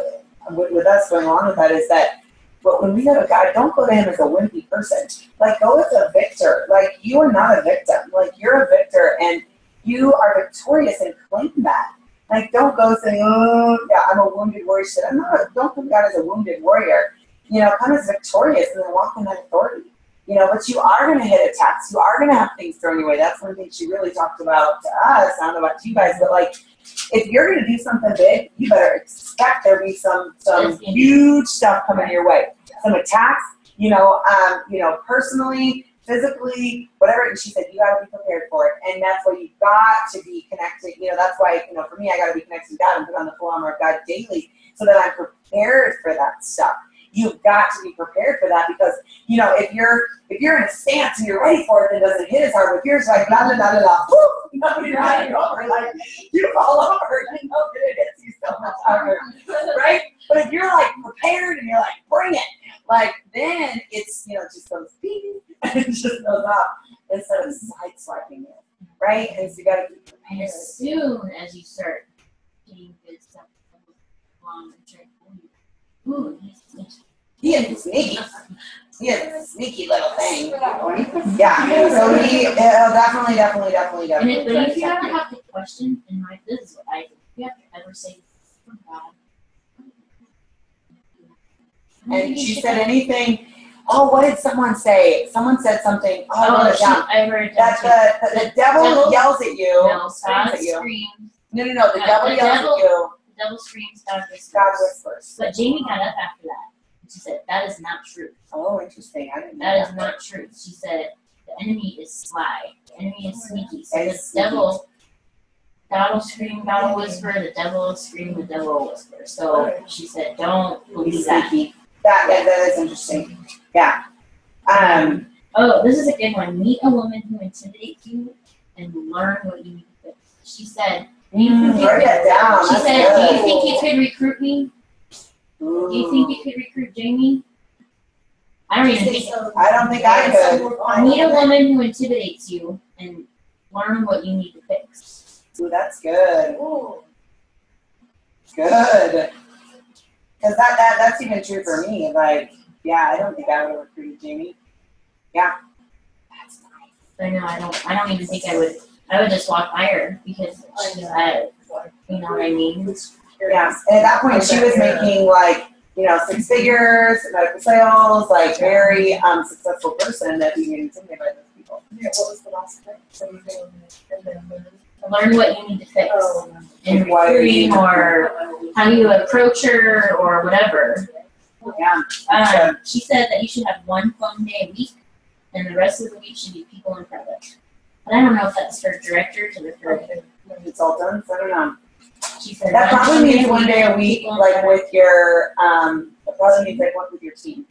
with us going on with that, is that, but when we go to God, don't go to him as a wimpy person. Like, go as a victor. Like, you are not a victim. Like, you're a victor, and you are victorious, and claim that. Like, don't go saying, oh, yeah, I'm a wounded warrior. Shit, I'm not. Don't come to God as a wounded warrior. You know, come as victorious and then walk in that authority. You know, but you are going to hit attacks. You are going to have things thrown your way. That's one thing she really talked about to us. I don't know about you guys, but like, if you're going to do something big, you better expect there be some huge stuff coming your way. Some attacks, you know, personally, physically, whatever. And she said, you got to be prepared for it. And that's why you've got to be connected. You know, that's why, you know, for me, I got to be connected to God and put on the full armor of God daily so that I'm prepared for that stuff. You've got to be prepared for that because, you know, if you're in a stance and you're ready for it and it doesn't hit as hard, but yours like blah, blah, blah, blah, blah, whoo, you know, you're running over, like, you fall over, you know, that it hits you so much harder, right? But if you're, like, prepared and you're like, bring it, like, then it's, you know, just goes beep, and it just goes up instead of sideswiping it, right? And so you got to be And prepared. as soon as you start getting good stuff along the track, ooh, He is sneaky. He is a sneaky little thing. Yeah, so he'll definitely. And if you ever have to question, and like this is what I think, if you have to ever say, for God. And she said anything. Oh, what did someone say? Someone said something. Oh, I wrote it down. I wrote it down That too. the devil yells at you. No, Screams God at you. screams. No. The devil the yells devil- at you. The devil screams, God whispers. God whispers. But Jamie got up after that. She said, that is not true. Oh, interesting. I didn't know That is not true. She said, the enemy is sly. The enemy is sneaky. So the devil, God will scream, God will whisper. The devil will scream, the devil will whisper. So she said, don't believe He's that. sneaky. That is interesting. Yeah. Oh, this is a good one. Meet a woman who intimidates you and learn what you need to fix. She said, Write that down. she That's said, good. do you think you could recruit me? Do you think you could recruit Jamie? I don't even think. I don't think I could. Meet a woman who intimidates you and learn what you need to fix. Ooh, that's good. Good. Because that's even true for me. Like, yeah, I don't think I would have recruited Jamie. Yeah. That's nice. I know I don't even think I would. I would just walk by her because you know what I mean. Yeah. And at that point, she was making like, you know, 6 figures, medical sales, like very successful person that we get intimidated by those people. Yeah, what was the last thing? Learn what you need to fix in Like why- recruiting or how you approach her or whatever. Yeah. She said that you should have one phone day a week, and the rest of the week should be people in private. But I don't know if that's for directors or for. Consultants, I don't know. She said That one probably means one day a with week, people in like private. with your, that probably means like one with your team.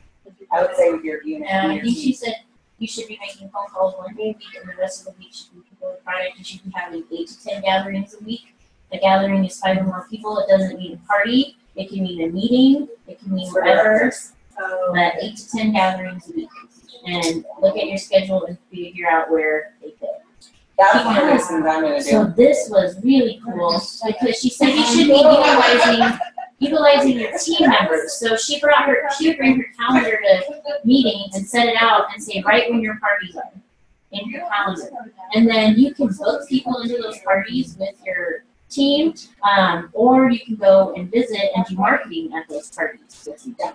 I would say with your unit. And I your think team. she said you should be making phone calls one day a week, and the rest of the week should be people in private. You should be having 8 to 10 gatherings a week. A gathering is 5 or more people. It doesn't mean a party. It can mean a meeting. It can mean whatever. But 8 to 10 gatherings a week. And look at your schedule and figure out where they fit. That's one of those things I'm gonna So do. this was really cool because she said you should be utilizing your team members. So she would bring her calendar to meetings and set it out and say right when your parties are in your calendar. And then you can book people into those parties with your team, or you can go and visit and do marketing at those parties with them.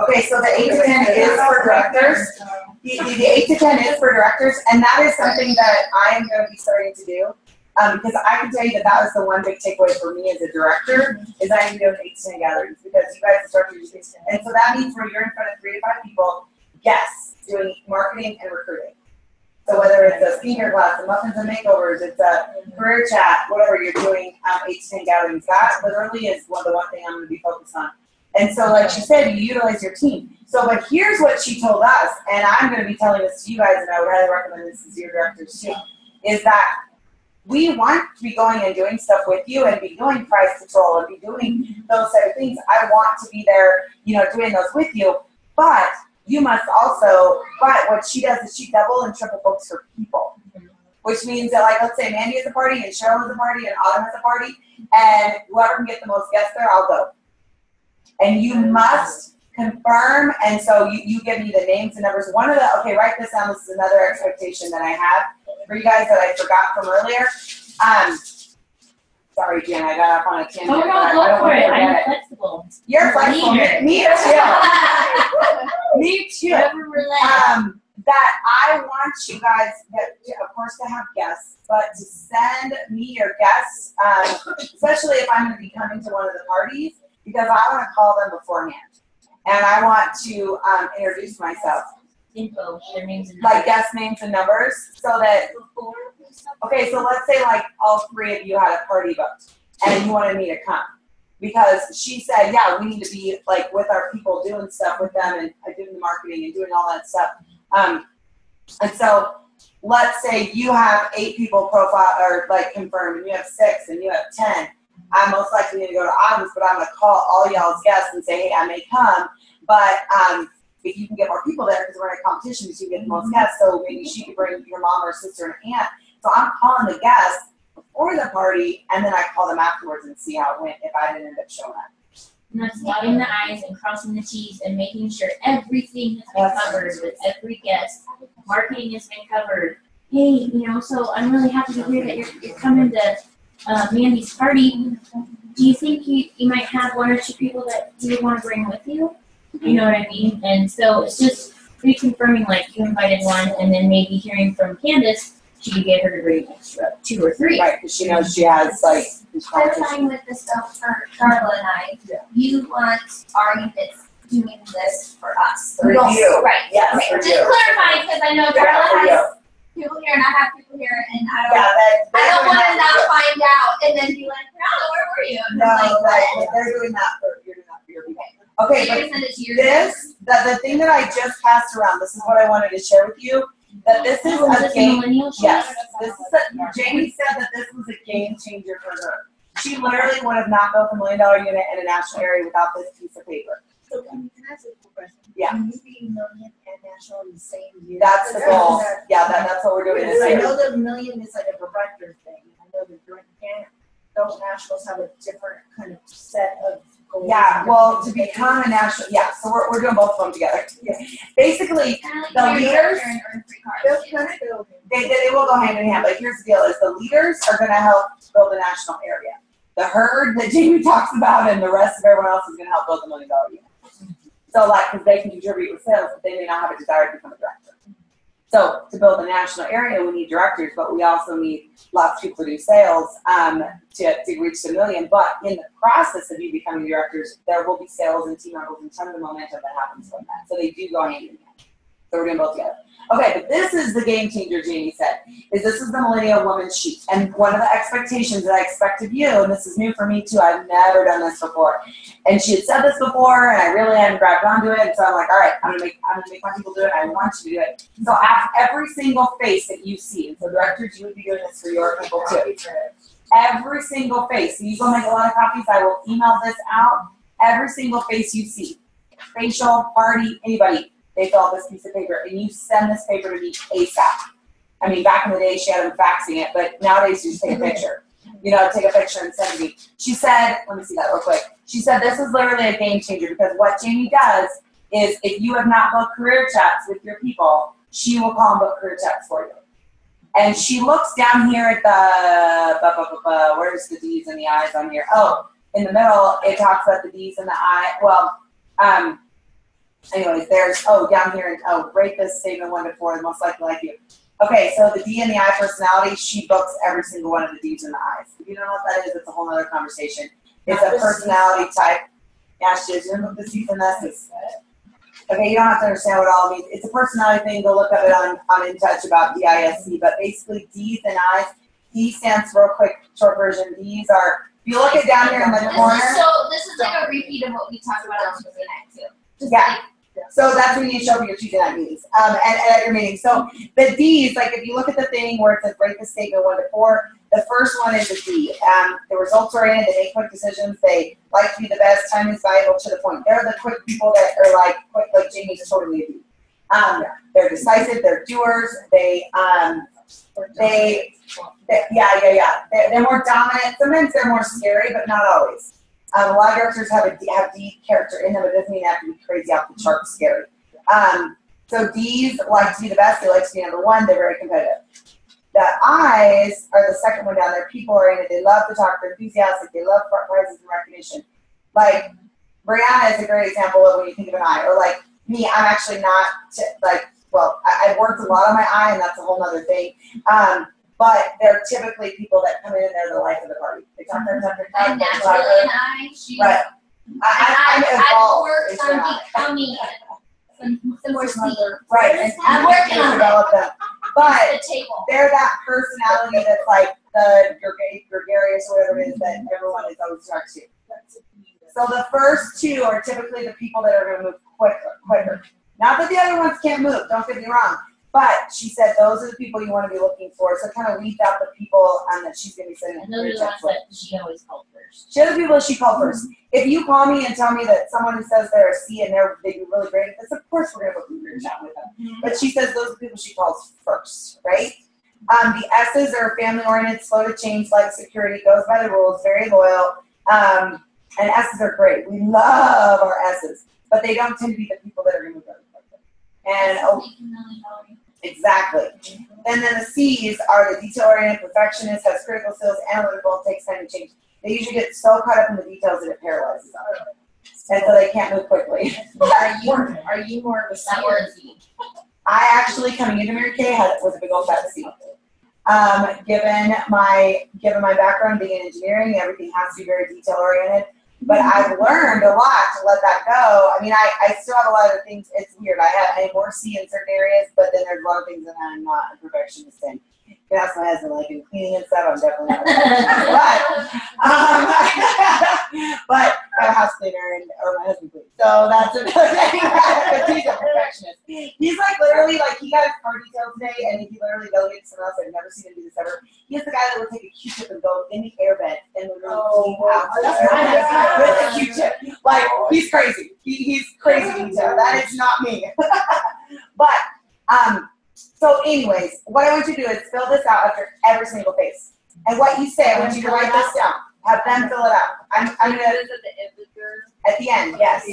Okay, so the 8 to 10 is for directors. The 8 to 10 is for directors, and that is something that I'm going to be starting to do. Because I can tell you that was the one big takeaway for me as a director, is I need to do 8 to 10 gatherings, because you guys start to do things. And so that means where you're in front of 3 to 5 people, yes, doing marketing and recruiting. So whether it's a skincare class, a muffins and makeovers, it's a career chat, whatever you're doing, 8 to 10 gatherings, that literally is the one thing I'm going to be focused on. And so, like she said, you utilize your team. So, but here's what she told us, and I'm going to be telling this to you guys, and I would highly recommend this to your directors too, is that we want to be going and doing stuff with you and be doing price control and be doing those type of things. I want to be there, doing those with you, but you must also, but what she does is she double and triple books her people, which means that, like, let's say Mandy has a party and Cheryl has a party and Autumn has a party, and whoever can get the most guests there, I'll go. And you must confirm, and so you give me the names and numbers. Okay, write this down. This is another expectation that I have for you guys that I forgot from earlier. Sorry, Jen, I got off on a tangent. Oh, no, go for it. I'm flexible. You're flexible. Me too. Me too. That I want you guys, of course, to have guests, but to send me your guests, especially if I'm going to be coming to one of the parties, because I want to call them beforehand. And I want to introduce myself. Info, their names and numbers. Like guest names and numbers, so that, okay, so let's say like all 3 of you had a party booked and you wanted me to come. Because she said, yeah, we need to be like with our people doing stuff with them and doing the marketing and doing all that stuff. And so let's say you have 8 people profile or like confirmed and you have 6 and you have 10. I'm most likely going to go to Autumn's, but I'm going to call all y'all's guests and say, hey, I may come, but if you can get more people there, because we're in a competition because you get the most guests, so maybe she could bring your mom or sister and aunt. So I'm calling the guests before the party, and then I call them afterwards and see how it went if I didn't end up showing up. And that's dotting the I's and crossing the T's and making sure everything has been covered with every guest. Marketing has been covered. Hey, so I'm really happy to hear that you're coming to Mandy's party. Do you think you might have 1 or 2 people that you would want to bring with you? You know what I mean? And so it's just reconfirming, like, you invited 1, and then maybe hearing from Candace, she could get her to bring extra 2 or 3. Right, because she knows she has, like, this Clarifying with the stuff for Carla and I, you want Ari that's doing this for us. For you. Right. Yes, Right. for Just you. clarifying, because I know Yeah, Carla for has you. people here and I have people here, and I don't Yeah, want to not find out and then be like, Carla, where were you? And No, I'm like, what? they're doing that for, you're doing that for your people. So Okay, you're but gonna send it to your the thing that I just passed around, this is what I wanted to share with you, that this is Oh, is a this a game, millennial show? yes, Jamie said that this was a game changer for her. She literally would have not built $1 million unit in a national area without this piece of paper. So can I ask a quick question? Yeah. Can you be million and national in the same year? That's the goal. Yeah, that's what we're doing this Because I year. know the million is like a director thing. I know the those nationals have a different kind of set of goals. Yeah, well, to become a national, yeah, so we're doing both of them together. Basically, Kind of the like your leaders, director and earn free They'll cards. kind of build it. they will go hand in hand, but here's the deal, is the leaders are gonna help build a national area. The herd that Jamie talks about and the rest of everyone else is gonna help build $1 million unit. So like, because they can contribute with sales, but they may not have a desire to become a director. So to build a national area, we need directors, but we also need lots of people to do sales to reach the million. But in the process of you becoming directors, there will be sales and team members and tons of momentum that happens from that. So they do go hand in hand. So we're doing both together. Okay, but this is the game changer, Jamie said, is this is the Millennial Woman Sheet. And one of the expectations that I expect of you, and this is new for me too, I've never done this before. And she had said this before, and I really hadn't grabbed onto it, and so I'm like, all right, I'm gonna make my people do it, I want you to do it. So after every single face that you see, and so directors, you would be doing this for your people too. Every single face, so you go make a lot of copies, I will email this out, every single face you see, facial, party, anybody, they fill out this piece of paper, and you send this paper to me ASAP. I mean, back in the day, she had them faxing it, but nowadays you just take a picture. Take a picture and send it to me. She said, let me see that real quick. She said this is literally a game changer because what Jamie does is if you have not booked career chats with your people, she will call and book career chats for you. And she looks down here at the, where's the D's and the I's on here? Oh, in the middle, it talks about the D's and the I. Well, anyways, there's, down here, rate this statement 1 to 4, most likely like you. Okay, so the D and the I personality, she books every single one of the D's and the I's. If you don't know what that is, it's a whole other conversation. It's a personality type. Yeah, she is. You know what the C's and the S's. Okay, you don't have to understand what it all means. It's a personality thing. Go look up it on In Touch about DISC. But basically, D's and I's. D stands for real quick, short version. D's are, if you look at down here in the corner. This is like a repeat of what we talked about on Tuesday night too. Just Yeah. So that's when you show up at your Tuesday night meetings, and at your meetings. So the D's, like if you look at the thing where it says rate the statement 1 to 4, the first one is a D. The results oriented, they make quick decisions, they like to be the best, time is valuable, to the point. They're the quick people that are like quick, like Jamie's totally a D. They're decisive, they're doers, they're more dominant. Sometimes they're more scary, but not always. A lot of directors have D character in them, but it doesn't mean they have to be crazy off the chart scary. So D's like to be the best, they like to be number 1, they're very competitive. The I's are the second one down there, people oriented, they love to talk, they're enthusiastic, they love prizes and recognition. Like, Brianna is a great example of when you think of an I, or like me, I'm actually not, I've worked a lot on my I, and that's a whole nother thing. But they're typically people that come in and they're the life of the party. They talk, And naturally, right. I'm I've worked it's on not. becoming some more speed. Right, and I'm working on develop them. But the table. they're that personality that's like the gregarious or whatever it is that everyone is always attracted to. So the first 2 are typically the people that are going to move quicker. Not that the other ones can't move, don't get me wrong. But she said those are the people you want to be looking for. So kind of weed out the people that she's going to be sending. And those are the ones that she always called first. She has the people that she called first. If you call me and tell me that someone who says they're a C and they do really great at this, of course we're going to book a chat with them. But she says those are the people she calls first, right? The S's are family-oriented, slow to change, like security, goes by the rules, very loyal. And S's are great. We love our S's. But they don't tend to be the people that are going to move very quickly. And exactly. And then the C's are the detail-oriented, perfectionist, has critical skills, analytical, takes time to change. They usually get so caught up in the details that it paralyzes them. And so they can't move quickly. Are you more of a C or a D? I actually, coming into Mary Kay, was a big old fat C. Given my background being in engineering, everything has to be very detail-oriented. But I've learned a lot to let that go. I mean, I still have a lot of things. It's weird. I am more C in certain areas, but then there's a lot of things that I'm not a perfectionist in. You can ask my husband, like in cleaning and stuff, I'm definitely not a perfectionist. But I have a house cleaner or my husband cleans. So that's another thing. But he's a perfectionist. He's like literally, like he got his car detailed today, and he literally delegated someone else. I've never seen him do this ever. He's the guy that would take a Q-tip and go in the air vent and literally clean out with a Q-tip. Like, he's crazy. He's crazy detail. That is not me. But, so anyways, what I want you to do is fill this out after every single face. And what you say, I want you to write this down. Have them fill it out. I'm going to, at the end, yes.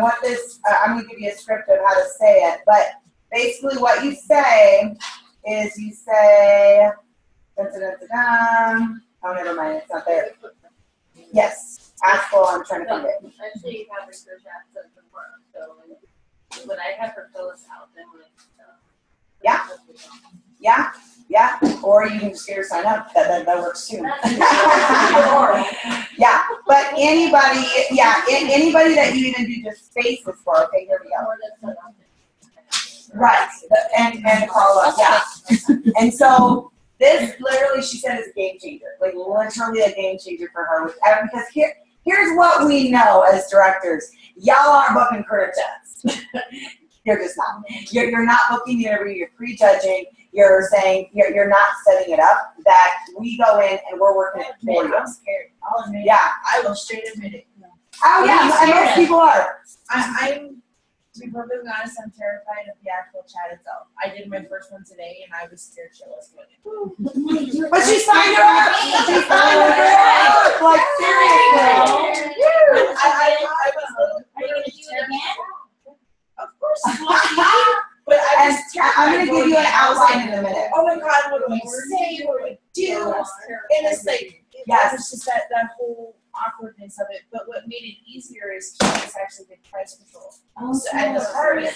What this, I'm going to give you a script of how to say it. But basically what you say is you say, oh, never mind, it's not there. Yes, Asshole, I'm trying to find it. Actually, you have her search at the forum, so when I have her fill this out, then when Yeah, or you can just get her sign up. That works too. Yeah, but anybody that you even do just spaces for, okay, here we go. Right, and follow up, yeah. And so this literally, she said, is a game changer. Like literally a game changer for her. Because here's what we know as directors. Y'all aren't booking career chats. You're just not. You're not booking the interview, you're prejudging, you're saying, you're not setting it up, that we go in and we're working it for you. I'm scared. I'll admit it. Yeah. I will straight admit it. Oh yeah, and most people are. I'm, to be perfectly honest, I'm terrified of the actual chat itself. I did my first one today and I was scared shitless with it. But she signed her up! She signed her up! Like, seriously. I was Are you going to do it again? of course. But I was terrified. I'm going to give you an outline in a minute. Oh my God, what do we say? What do we do? And it's like, Yes. it's just that whole awkwardness of it. But what made it easier is Candace actually did price control. And the party.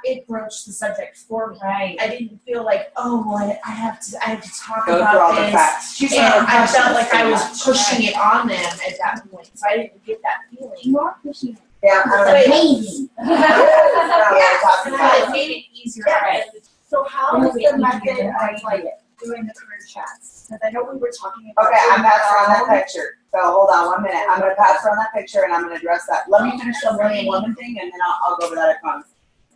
It broached the subject for me. Right. I didn't feel like, oh, well, I have to talk Go through about all the this. facts. She's And never I felt questioned like I so was much. pushing it on them at that point, so I didn't get that feeling. You are pushing. Yeah, Wait. Amazing. Yes, and about. it made it easier. Right. So how Oh, is wait, the we method can do that. of like doing the career chats? Because I know we were talking about. Okay, I'm doing passing around that our own. picture. So hold on 1 minute. I'm gonna pass around that picture and I'm gonna address that. Let me finish the Millennium Woman thing and then I'll go over that at Cons.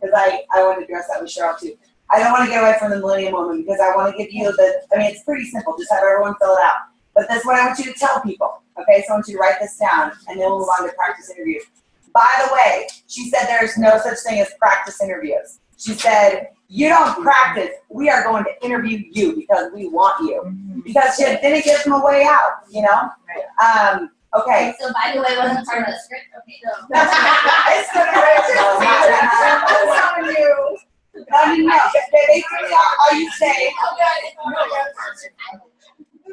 Because I want to address that with Cheryl too. I don't want to get away from the Millennium Woman because I want to give you it's pretty simple. Just have everyone fill it out. But that's what I want you to tell people. Okay, so I want you to write this down and then we'll move on to practice interviews. By the way, she said there's no such thing as practice interviews. She said, you don't practice. We are going to interview you because we want you. Because she didn't give them a way out, you know? Okay. So by the way, wasn't part of the script. Okay, no. It's gonna That's on you. No. They all you say,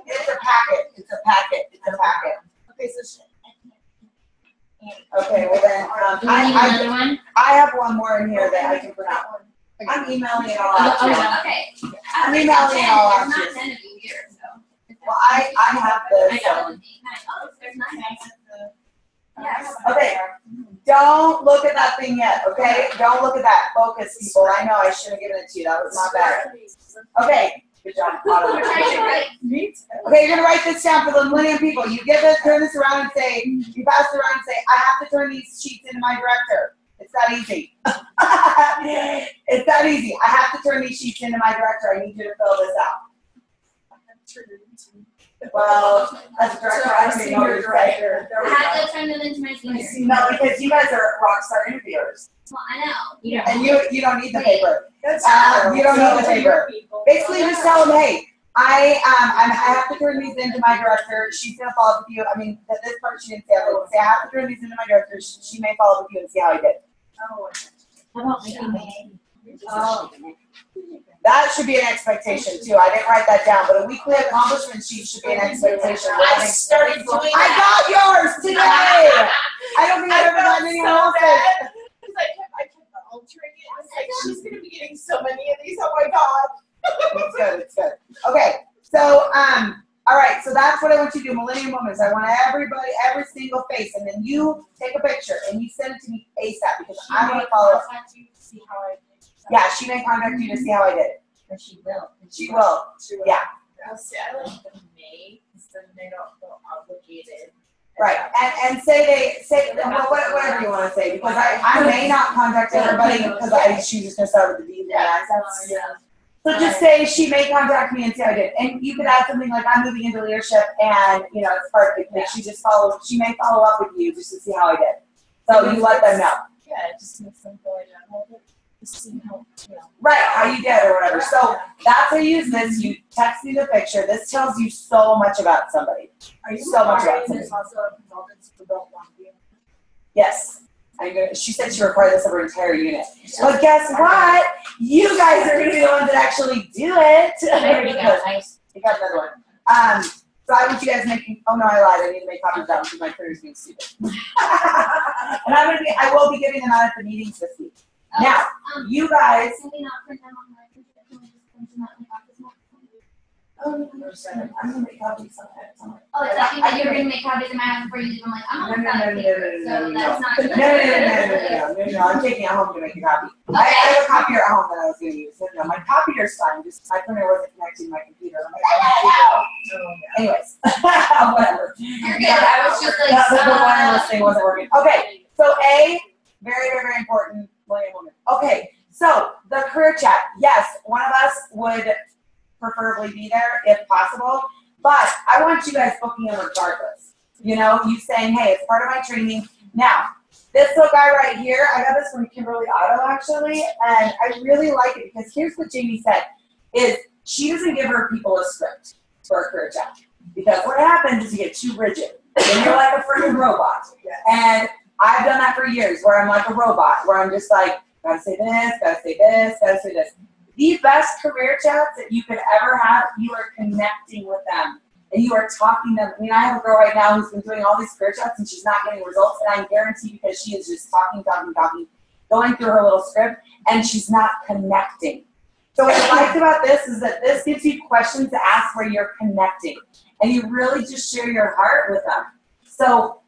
it's a packet. It's a packet. It's a packet. Okay, so Okay, well then, Do we need another one? I have one more in here that I can put out. I'm emailing it all out to you. Okay. I'm emailing it all out There's to not you. 10 of you here, so. Well, I have this. That would be kind of, oh, there's 9 guys. Yes. Okay, don't look at that thing yet, okay? Don't look at that. Focus, people. I know I shouldn't have given it to you. That was not bad. Okay, good job. We're trying to write. Okay, you're gonna write this down for the Millennium people. You give this, turn this around and say, you pass it around and say, I have to turn these sheets into my director. It's that easy. It's that easy. I have to turn these sheets into my director. I need you to fill this out. Well, as a director, I don't even know your director. I have to turn them into my senior. No, because you guys are rock star interviewers. Well, I know. Yeah. And you don't need the paper. That's You don't need the paper. Basically, just tell them, hey, I have to turn these into my director. She's gonna follow up with you. I mean, this part she didn't say. I would say I have to turn these into my director. She may follow up with you and see how I did. How about making the That should be an expectation too. I didn't write that down, but a weekly accomplishment sheet should be an expectation. I started doing I that. got yours today. I don't think I've ever gotten anyone else's. Because I kept altering it. I was like, she's going to be getting so many of these. Oh my God. It's good. It's good. Okay. So, all right. So that's what I want you to do. Millennium Woman. I want everybody, every single face, and then you take a picture and you send it to me ASAP because I'm going to follow up. See how I did. Yeah, she may contact you to see how I did. or she will. She will. Yeah. See, I like the May, because then they don't feel obligated. Right. And say whatever you want to say because I may not contact everybody because she's just going to start with the D. So just say she may contact me and say I did. And you could add something like I'm moving into leadership and it's part of it. She may follow up with you just to see how I did. So you let them know. Yeah, it just makes them feel like just see how, Right, how you did or whatever. So that's how you use this. You text me the picture. This tells you so much about somebody. Are you So much requiring about this also of consultants who don't want you? Yes. She said she required this of her entire unit. But guess what? You guys are going to be the ones that actually do it. There you go. Nice. You got another one. So I want you guys making. Oh no, I lied. I need to make copies of that because my printer's being stupid. And I will be giving them out at the meetings this week. Now, you guys. Can we not print them on my computer? Can we just print them out in the office? I'm gonna make copies of that. Oh, is that because you're going to make copies in my house before you leave? I'm like, I'm No, not no, going no, to no, no, So no, that's not. No. I'm taking it home to make a copy. I have a copier at home that I was going to use. No, my copier's fine. Just my printer wasn't connecting to my computer. I'm like, anyways, whatever. You're good. I was just like, The wireless thing wasn't working. Okay, so A, very, very, very important, Millennium Woman. Okay, so the career chat. Yes, one of us would preferably be there if possible, but I want you guys booking in regardless. You saying, hey, it's part of my training. Now, this little guy right here, I got this from Kimberly Otto actually, and I really like it because here's what Jamie said, is she doesn't give her people a script for a career chat. Because what happens is you get too rigid, and you're like a freaking robot. And I've done that for years, where I'm like a robot, where I'm just like, gotta say this, gotta say this, gotta say this. The best career chats that you could ever have, you are connecting with them. and you are talking to them. I mean, I have a girl right now who's been doing all these career chats and she's not getting results, and I guarantee because she is just talking, going through her little script, and she's not connecting. So what I liked about this is that this gives you questions to ask where you're connecting, and you really just share your heart with them. So,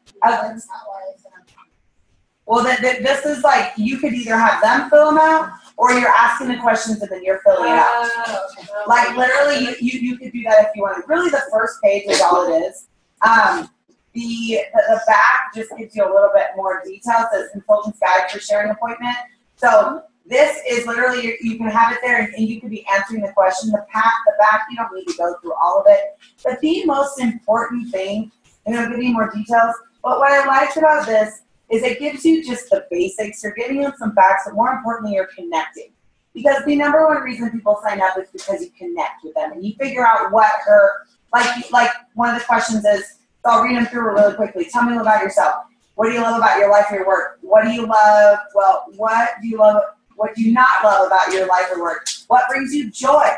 well, this is like, you could either have them fill them out, or you're asking the questions and then you're filling it out. Like literally, you could do that if you wanted. Really, the first page is all it is. The back just gives you a little bit more detail. It says Consultant's Guide for Sharing Appointment. So this is literally, you can have it there and you could be answering the question. The back, you don't need to go through all of it. But the most important thing, and I'll give you more details, but what I liked about this is it gives you just the basics. You're giving them some facts, but more importantly, you're connecting. Because the number one reason people sign up is because you connect with them and you figure out what like one of the questions is, so I'll read them through really quickly. Tell me about yourself. What do you love about your life or your work? What do you love? Well, what do you love? What do you not love about your life or work? What brings you joy?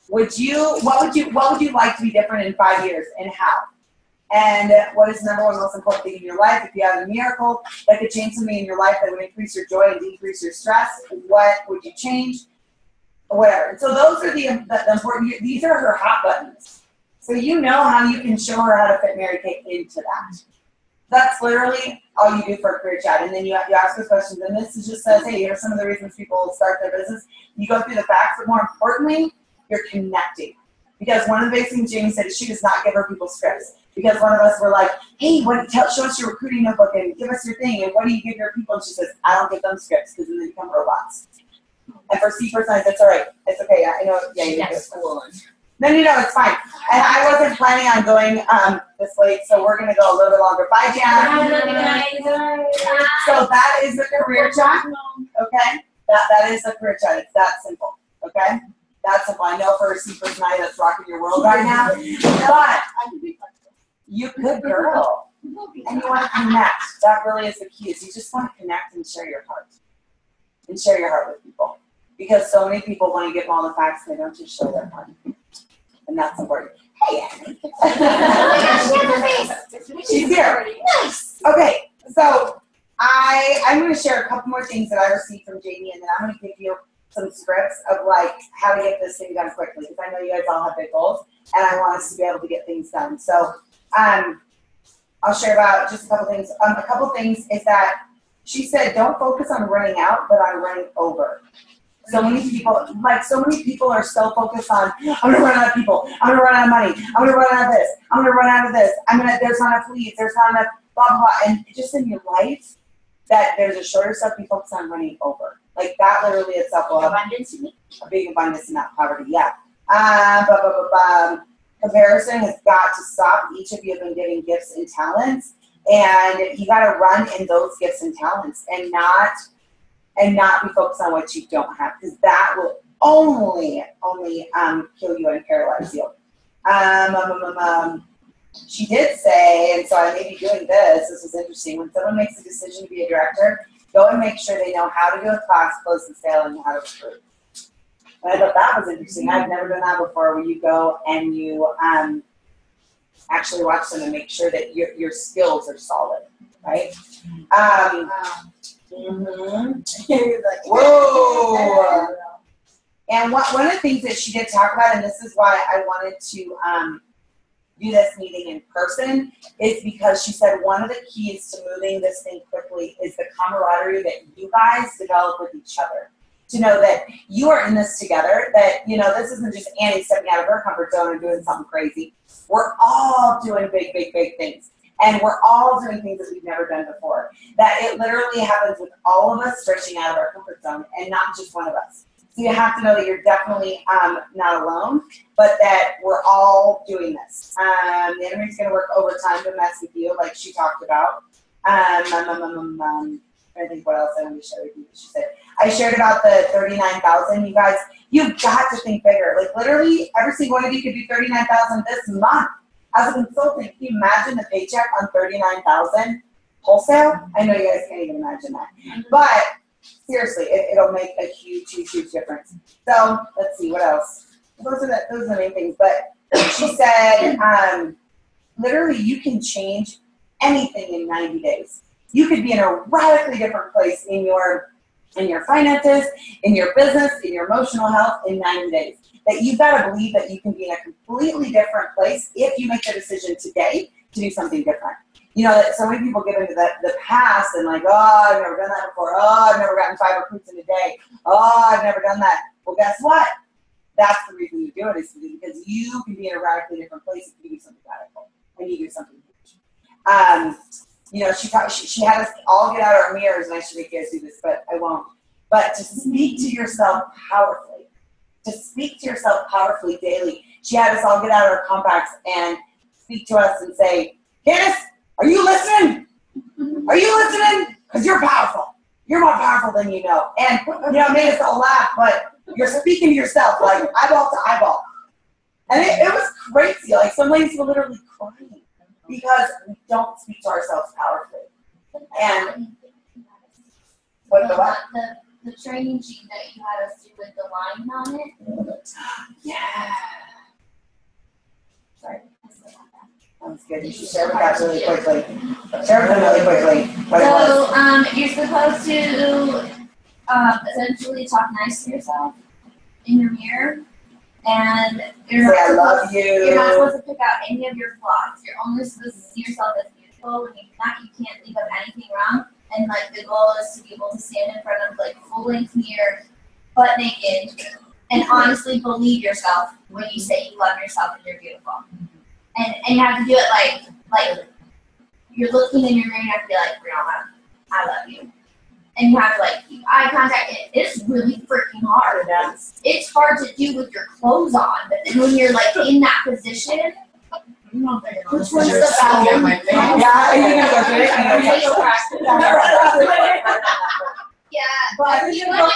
What would you like to be different in 5 years, and how? And what is the number one most important thing in your life? If you had a miracle that could change something in your life that would increase your joy and decrease your stress, what would you change? Whatever. So those are the important, these are her hot buttons. So you know how you can show her how to fit Mary Kay into that. That's literally all you do for a career chat. And then you ask those questions. And this just says, hey, here are some of the reasons people start their business. You go through the facts, but more importantly, you're connecting. Because one of the basic things Jamie said is she does not give her people scripts. Because one of us were like, hey, show us your recruiting notebook and give us your thing. And what do you give your people? And she says, I don't give them scripts because then they become robots. And for C person, that's all right. It's okay. I know. Yeah, you do school. No, it's fine. And I wasn't planning on going this late, so we're going to go a little bit longer. Bye, Jan. So that is the career chat. Okay? That is the career chat. It's that simple. Okay? That's simple. I know for a C person that's rocking your world right now. But you could, girl. And you want to connect. That really is the key. Is you just want to connect and share your heart. And share your heart with people. Because so many people want to give them all the facts and they don't just show their heart. And that's important. Hey, Annie. She's here. Nice. Okay, so I'm going to share a couple more things that I received from Jamie, and then I'm going to give you some scripts of like how to get this thing done quickly, because I know you guys all have big goals, and I want us to be able to get things done. So I'll share about just a couple things. A couple things is that she said, don't focus on running out, but on running over. So many people are so focused on, I'm gonna run out of people, I'm gonna run out of money, I'm gonna run out of this, I'm gonna run out of this, there's not enough leads, there's not enough blah, blah, blah. And just in your life, that there's a shorter stuff you focus on running over. Like that literally itself will have a big abundance and not poverty, yeah. Comparison has got to stop. Each of you have been given gifts and talents, and you gotta run in those gifts and talents and not be focused on what you don't have, because that will only kill you and paralyze you. She did say, and so I may be doing this was interesting, when someone makes a decision to be a director, go and make sure they know how to do a class, close the sale, and how to recruit. And I thought that was interesting. I've never done that before, where you go and you actually watch them and make sure that your skills are solid, right? Whoa! And one of the things that she did talk about, and this is why I wanted to do this meeting in person, is because she said one of the keys to moving this thing quickly is the camaraderie that you guys develop with each other. To know that you are in this together, that, this isn't just Annie stepping out of her comfort zone and doing something crazy. We're all doing big, big, big things. And we're all doing things that we've never done before. That it literally happens with all of us stretching out of our comfort zone, and not just one of us. So you have to know that you're definitely not alone, but that we're all doing this. The enemy's going to work overtime to mess with you, like she talked about. I think what else I want to share with you. She said, I shared about the 39,000. You guys, you've got to think bigger. Like literally, every single one of you could do 39,000 this month. As a consultant, can you imagine the paycheck on 39,000 wholesale? I know you guys can't even imagine that. But seriously, it'll make a huge, huge, huge difference. So let's see what else. Those are the main things. But She said, literally, you can change anything in 90 days. You could be in a radically different place in your finances, in your business, in your emotional health in 90 days. That you've got to believe that you can be in a completely different place if you make the decision today to do something different. You know, that so many people get into the past and like, oh, I've never done that before. Oh, I've never gotten 5 recruits in a day. Oh, I've never done that. Well, guess what? That's the reason you do it, is because you can be in a radically different place if you do something radical and you do something huge. You know, she had us all get out our mirrors, and I should make you guys do this, but I won't. But to speak to yourself powerfully, daily. She had us all get out our compacts and speak to us and say, Candace, are you listening? Are you listening? Because you're powerful. You're more powerful than you know. And, you know, it made us all laugh, but you're speaking to yourself, like eyeball to eyeball. And it was crazy. Like, some ladies were literally crying because we don't speak to ourselves powerfully. And the training sheet that you had us do with the line on it. yeah. Sorry. That was good. You should share with that really quickly. Share with them really quickly what it was. So, you're supposed to essentially talk nice to yourself in your mirror, and you're Say, I love you. You're not supposed to pick out any of your flaws. You're only supposed to see yourself as beautiful. When you do that, you can't think of anything wrong. And like the goal is to be able to stand in front of like full-length mirror, butt naked, and honestly believe yourself when you say you love yourself and you're beautiful. And you have to do it like you're looking in your mirror and you have to be like, Brianna, I love you. And you have to like keep eye contact. It's really freaking hard. It's hard to do with your clothes on, but then when you're like in that position, which one's the bathroom? Yeah, are you gonna go through it? Yeah, But you look like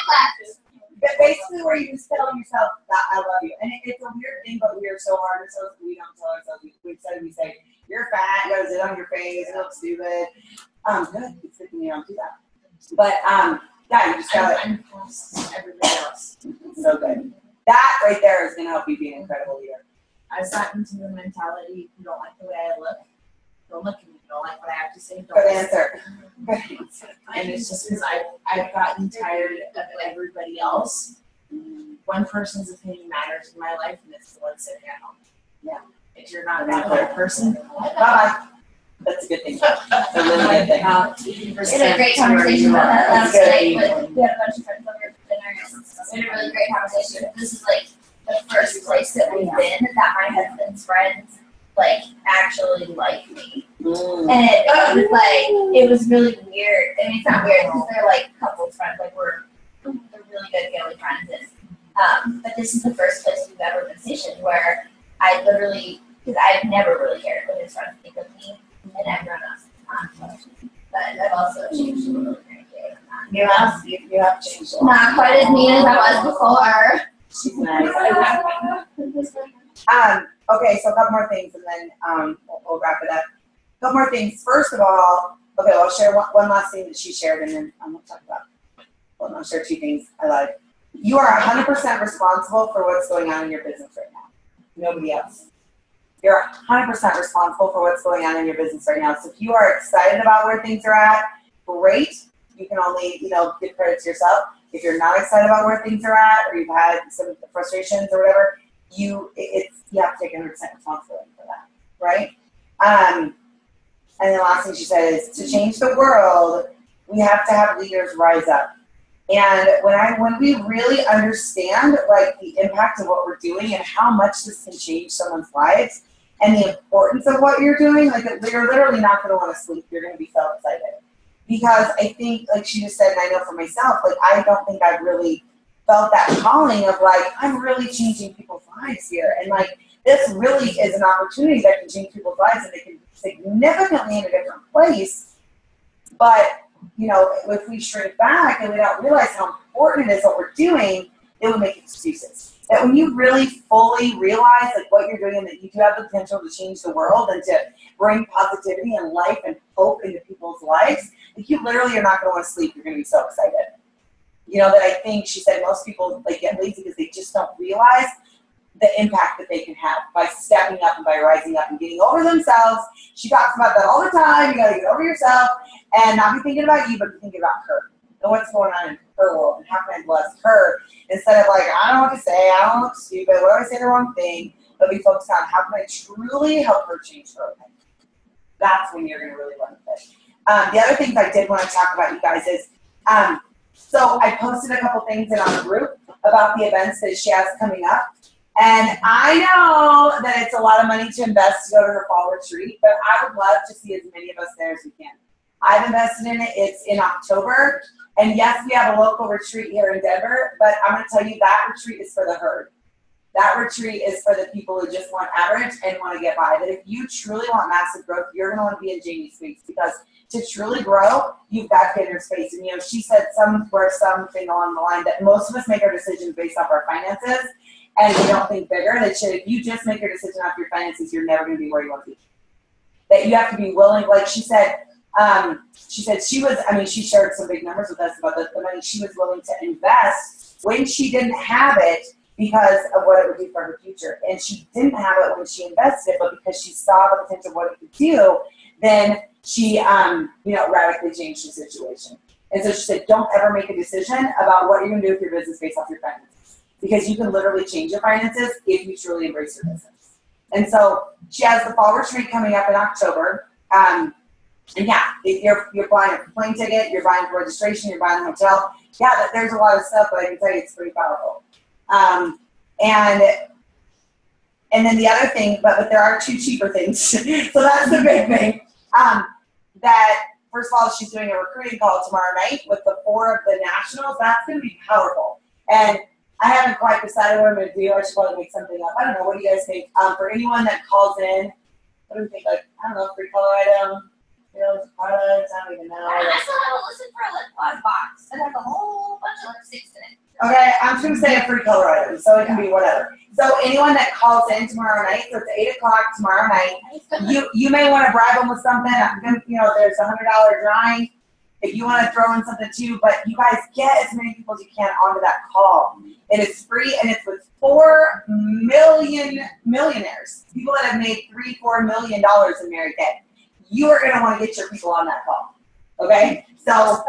But basically, where you just telling yourself that I love you, and it's a weird thing, but we are so hard ourselves. We don't tell ourselves. We say you're fat. You gotta sit on your face. You look stupid. Good. It's good thing you don't do that. But yeah, you just gotta. I'm past everybody else. So good. That right there is gonna help you be an incredible leader. I've gotten into the mentality, you don't like the way I look, don't look at me. You don't like what I have to say, don't Good listen. answer. Good answer. And it's just because I've gotten tired of everybody else. One person's opinion matters in my life, and it's the one sitting at home. Yeah. If you're not that other person, Bye bye. That's a good thing. That's a really good thing. we had a great conversation about that last That's night. good. We had a bunch of friends over for dinner. We had a really great conversation. This is like the first place that we've been that my husband's friends like actually like me. And it was like, it was really weird. I mean, it's not weird because they're like couples friends, like we're really good family friends. And, but this is the first place we've ever been stationed where I literally, because I've never really cared what his friends think of me, and everyone else is not. But I've also changed a little bit. You have changed a lot. Not quite as mean as I was before. She's nice. Okay, so a couple more things, and then we'll wrap it up. A couple more things. First of all, okay, I'll share one last thing that she shared, and then I'm going to talk about. Well, I'll share 2 things I like. You are 100% responsible for what's going on in your business right now. Nobody else. You're 100% responsible for what's going on in your business right now. So if you are excited about where things are at, great. You can only, give credit to yourself. If you're not excited about where things are at, or you've had some frustrations or whatever, you have to take 100% responsibility for that, right? And the last thing she said is, to change the world, we have to have leaders rise up. And when we really understand like the impact of what we're doing and how much this can change someone's lives and the importance of what you're doing, like you're literally not going to want to sleep. You're going to be so excited. Because I think, like she just said, and I know for myself, like I don't think I've really felt that calling of like, I'm really changing people's lives here. And like, this really is an opportunity that can change people's lives and they can be significantly in a different place. But, if we shrink back and we don't realize how important it is what we're doing, it will make excuses. That when you really fully realize like what you're doing and that you do have the potential to change the world and to bring positivity and life and hope into people's lives, like you literally are not going to want to sleep. You're going to be so excited. That I think she said most people like get lazy because they just don't realize the impact that they can have by stepping up and by rising up and getting over themselves. She talks about that all the time. You gotta get over yourself and not be thinking about you, but be thinking about her and what's going on in her world and how can I bless her instead of like, I don't know what to say, I don't look stupid, what if I say the wrong thing, but be focused on how can I truly help her change her opinion. That's when you're gonna really learn it. The other things I did want to talk about, you guys, is so I posted a couple things in our group about the events that she has coming up. And I know that it's a lot of money to invest to go to her fall retreat, but I would love to see as many of us there as we can. I've invested in it. It's in October. And yes, we have a local retreat here in Denver, but I'm going to tell you that retreat is for the herd. That retreat is for the people who just want average and want to get by. That if you truly want massive growth, you're going to want to be in Jamie's space, because to truly grow, you've got to get in her space. And, you know, she said something along the line that most of us make our decisions based off our finances, and we don't think bigger. That if you just make your decision off your finances, you're never going to be where you want to be. That you have to be willing, like she said she shared some big numbers with us about the money she was willing to invest when she didn't have it because of what it would do for her future. And she didn't have it when she invested it, but because she saw the potential of what it could do, then she, radically changed the situation. And so she said, don't ever make a decision about what you're going to do with your business based off your finances, because you can literally change your finances if you truly embrace your business. And so she has the fall retreat coming up in October. And yeah, if you're buying a plane ticket, you're buying for registration, you're buying a hotel. Yeah, there's a lot of stuff, but I can tell you it's pretty powerful. And then the other thing, but there are two cheaper things. So that's the big thing. That first of all, she's doing a recruiting call tomorrow night with the 4 of the nationals. That's going to be powerful. And I haven't quite decided what I'm going to do. I should probably make something up. I don't know. What do you guys think? For anyone that calls in, what do we think? Like, I don't know, free color item. Products, I don't even know. I still have a listen for a lip gloss box that has a whole bunch of lipsticks in it. Okay, I'm just going to say a free color item, so it can be whatever. So anyone that calls in tomorrow night, so it's 8 o'clock tomorrow night, you may want to bribe them with something. There's a $100 drawing if you want to throw in something too, but you guys get as many people as you can onto that call. It is free, and it's with 4 million millionaires, people that have made $3-4 million in Mary Kay. You are going to want to get your people on that call, okay? So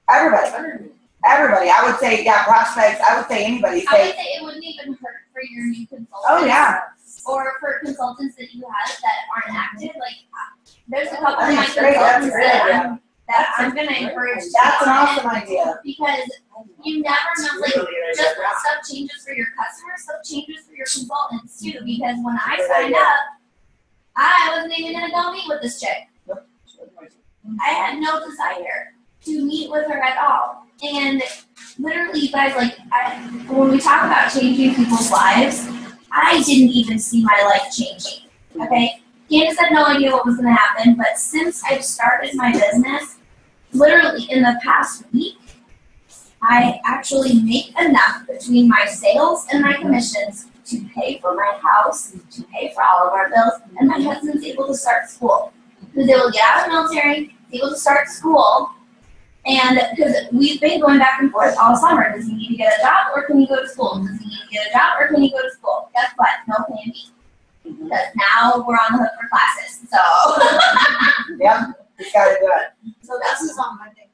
everybody. I would say, yeah, prospects. I would say anybody. I would say it wouldn't even hurt for your new consultants. Oh yeah. Or for consultants that you have that aren't active. Like, there's a couple of my consultants that I'm going to encourage. That's an awesome idea. Because you never know, like, just stuff changes for your customers, stuff changes for your consultants too. Because when I signed up, I wasn't even going to go meet with this chick. I had no desire to meet with her at all. And literally, you guys, like, when we talk about changing people's lives, I didn't even see my life changing, okay? Candace had no idea what was going to happen, but since I've started my business, literally in the past week, I actually make enough between my sales and my commissions to pay for my house, to pay for all of our bills, and my husband's able to start school. Because they will get out of the military, able to start school, and because we've been going back and forth all summer. Does he need to get a job, or can he go to school? Does he need to get a job, or can he go to school? Guess what? No plan B. Because now we're on the hook for classes, so. Yep, you gotta do it. So this is on Monday.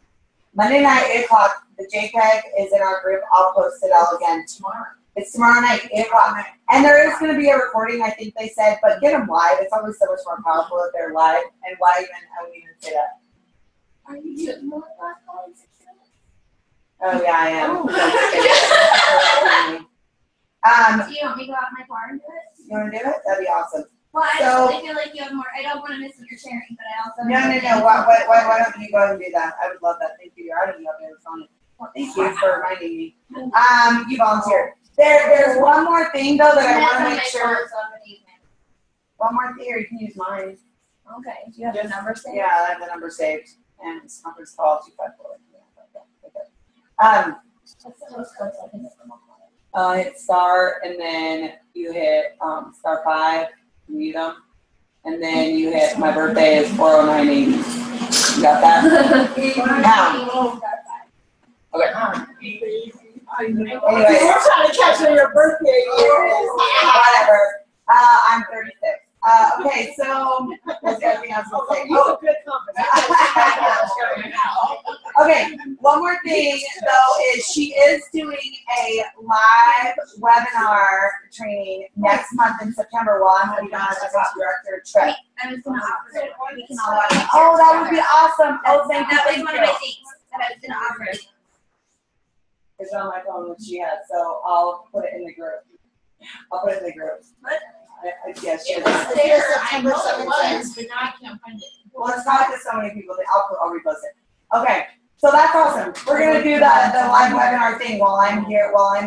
Monday night, 8 o'clock. The JPEG is in our group. I'll post it all again tomorrow. It's tomorrow night, 8 o'clock. And there is going to be a recording, I think they said, but get them live. It's always so much more powerful if they're live. And why even, I wouldn't even say that. Are you doing more class calls in 6 minutes? Oh, yeah, I am. Do you want me to go out in my car and do it? You want to do it? That'd be awesome. Well, I So- actually feel like you have more. I don't want to miss what you're sharing, but I also. No. Why don't you go ahead and do that? I would love that. Thank you. You're already up there. It's on it. Well, thank you for reminding me. You volunteered. There's one more thing, though, that I want to make sure. One more thing, or you can use mine. Okay. Do you have your number saved? Yeah, I have the number saved. And it's conference call 254. What's the most code so I can hit them? Hit star, and then you hit star 5, you need them. And then you hit, my birthday is 40980. You got that? Now. Okay. Anyway. We're trying to catch your birthday. Whatever. I'm 36. Okay, so what's everything else to say? Oh, good compliment. Okay, one more thing though is she is doing a live webinar training next month in September while I'm going to be on as a top director trip. I was gonna offer it. We can all watch it. Oh, that would be awesome. Oh, thank you. That was Thank one you. of my things that I was gonna offer. It's on my phone, which she has, so I'll put it in the group. I'll put it in the group. What? Yeah, she It has. was there I September know it 17th. was, but now I can't find it. Well, it's not to so many people that I'll repost it. Okay, so that's awesome. We're gonna do the live webinar thing while I'm here, I'll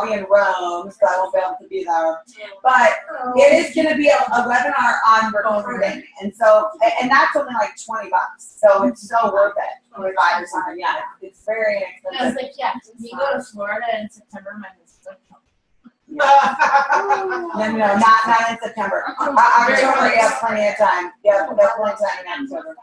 be in Rome, so I won't be able to be there. But it is gonna be a webinar on recruiting, and so, and that's only like $20, so it's so worth it. 25 or something, yeah, it's very And I was inexpensive. like, yeah, we go to Florida in September, my husband. No, not in September. October, you have plenty of time. Yeah, that's plenty of time in October.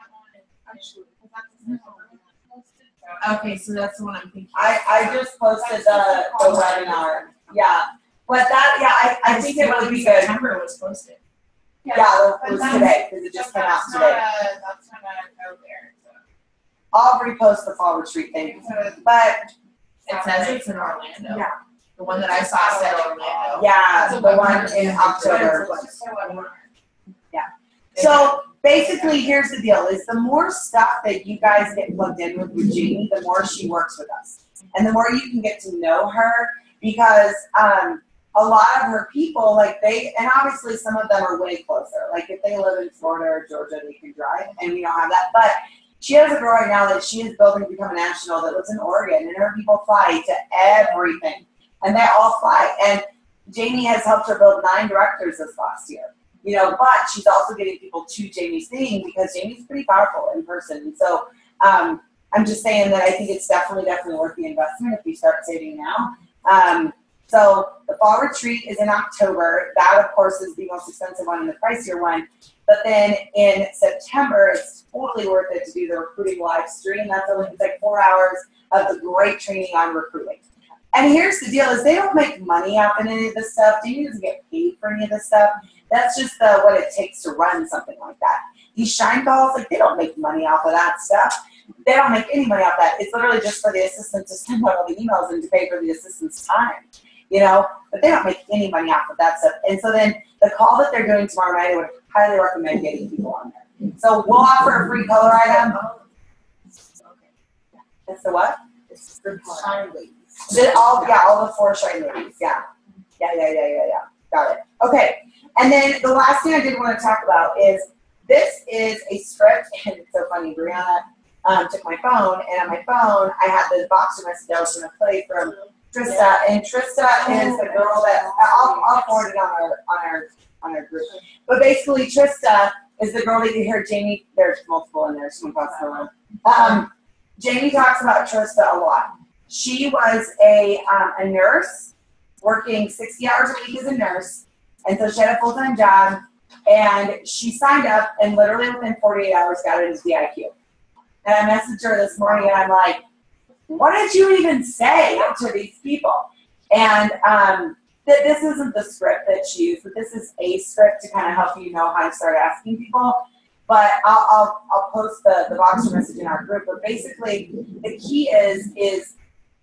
Okay, so that's the one I'm thinking. I just posted the webinar, yeah. But that, yeah, I think it would be good. September was posted. Yeah, it was today, because it just came out today. That's not out there, so. I'll repost the fall retreat thing, but, It says it's in Orlando. Yeah. The one that I saw said Orlando. yeah, the one in October. So basically, here's the deal, is the more stuff that you guys get plugged in with Jamie, the more she works with us. And the more you can get to know her, because a lot of her people, like and obviously some of them are way closer. Like if they live in Florida or Georgia, they can drive, and we don't have that. But she has a girl right now that she is building to become a national that lives in Oregon, and her people fly to everything. And they all fly. And Jamie has helped her build 9 directors this last year. You know, but she's also getting people to Jamie's thing because Jamie's pretty powerful in person. And so I'm just saying that I think it's definitely worth the investment if we start saving now. So the fall retreat is in October. That, of course, is the most expensive one and the pricier one. But then in September, it's totally worth it to do the recruiting live stream. That's only, it's like 4 hours of the great training on recruiting. And here's the deal is they don't make money off of any of this stuff. Jamie doesn't get paid for any of this stuff. That's just what it takes to run something like that. These shine calls, like they don't make money off of that stuff. They don't make any money off that. It's literally just for the assistant to send out all the emails and to pay for the assistant's time, you know, but they don't make any money off of that stuff. And so then the call that they're doing tomorrow night, I would highly recommend getting people on there. So we'll offer a free color item. It's the what? It's the shine ladies. All the 4 shine ladies, yeah. Got it. Okay, and then the last thing I did want to talk about is this is a script, and it's so funny, Brianna took my phone, and on my phone I had the Voxer message I was going to play from Trista, and Trista is the girl that, I'll forward it on our group, but basically Trista is the girl that you hear Jamie, there's multiple in there, so Jamie talks about Trista a lot. She was a nurse working 60 hours a week as a nurse, and so she had a full-time job, and she signed up, and literally within 48 hours got into DIQ. And I messaged her this morning, and I'm like, what did you even say to these people? And this isn't the script that she used, but this is a script to kind of help you know how to start asking people. But I'll post the Voxer message in our group. But basically, the key is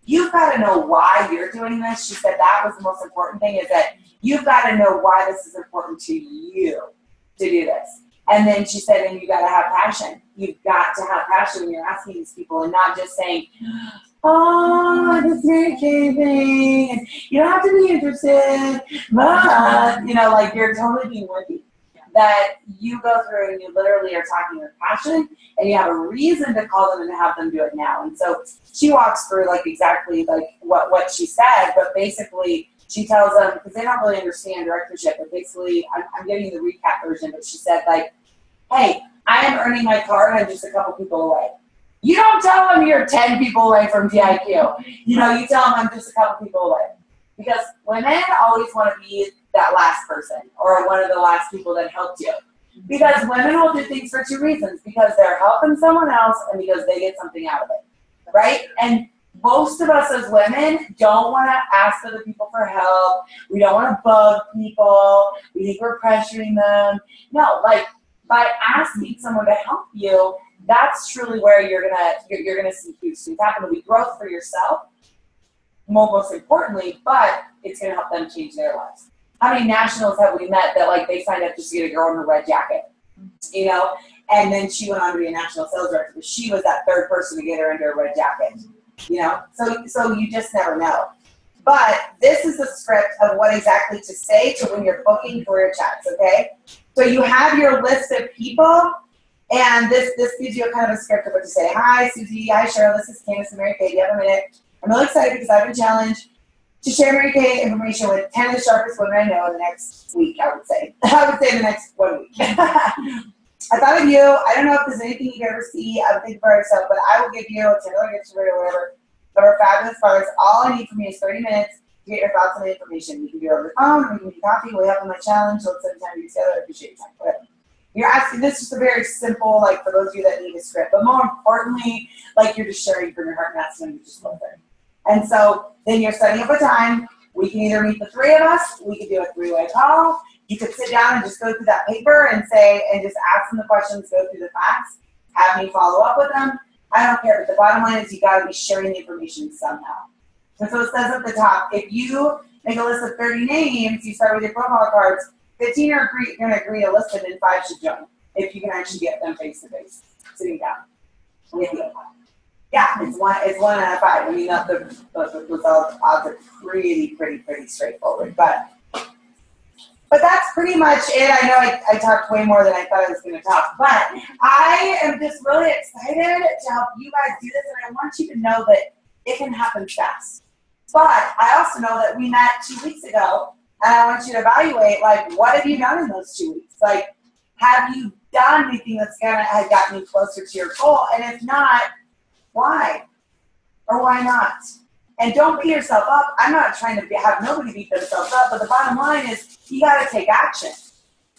you've got to know why you're doing this. She said that was the most important thing, is that you've got to know why this is important to you to do this. And then she said, and you got to have passion. You've got to have passion when you're asking these people, and not just saying, oh, this Mary Kay thing, and you don't have to be interested, but, you know, like you're totally being worthy. That you go through and you literally are talking with passion, and you have a reason to call them and have them do it now. And so she walks through like exactly like what she said, but basically she tells them, because they don't really understand directorship, but basically I'm giving you the recap version, but she said like, hey, I am earning my card, I'm just a couple people away. You don't tell them you're 10 people away from DIQ. You know, you tell them I'm just a couple people away. Because women always want to be that last person or one of the last people that helped you. Because women will do things for 2 reasons. Because they're helping someone else and because they get something out of it. Right? And most of us as women don't want to ask other people for help. We don't want to bug people. We think we're pressuring them. No, like by asking someone to help you, that's truly where you're gonna see huge things happen. It'll be growth for yourself, most importantly, but it's gonna help them change their lives. How many nationals have we met that like they signed up just to get a girl in her red jacket, you know, and then she went on to be a national sales director, but she was that third person to get her into a red jacket, you know. So you just never know. But this is the script of what exactly to say to when you're booking career chats. Okay, so you have your list of people. And this gives you a kind of a script of what to say. Hi, Susie. Hi, Cheryl. This is Candace and Mary Kay. Do you have a minute? I'm really excited because I've been challenged to share Mary Kay information with 10 of the sharpest women I know in the next week, I would say. I would say in the next 1 week. I thought of you. I don't know if there's anything you can ever see. I would think for yourself, but I will give you a $10 gift card or whatever. But we're fabulous bars. All I need from you is 30 minutes to get your thoughts on the information. You can do it over the phone, or you can do coffee. We'll have on my challenge. Let's spend time together. I appreciate your time. Whatever. You're asking, this is just a very simple, like for those of you that need a script, but more importantly, like you're just sharing from your heart and that's when you just love it. And so then you're setting up a time. We can either meet the three of us, we could do a three-way call. You could sit down and just go through that paper and say, and just ask them the questions, go through the facts, have me follow up with them. I don't care, but the bottom line is you gotta be sharing the information somehow. And so it says at the top, if you make a list of 30 names, you start with your profile cards, 15 are going to agree to listen and 5 should join if you can actually get them face to face, sitting down. Yeah, it's one out of 5. I mean, not the odds are pretty straightforward, but that's pretty much it. I know I talked way more than I thought I was going to talk, but I am just really excited to help you guys do this, and I want you to know that it can happen fast. But I also know that we met 2 weeks ago. And I want you to evaluate, like, what have you done in those 2 weeks? Like, have you done anything that's gonna have gotten you closer to your goal? And if not, why? Or why not? And don't beat yourself up. I'm not trying to have nobody beat themselves up, but the bottom line is you gotta take action.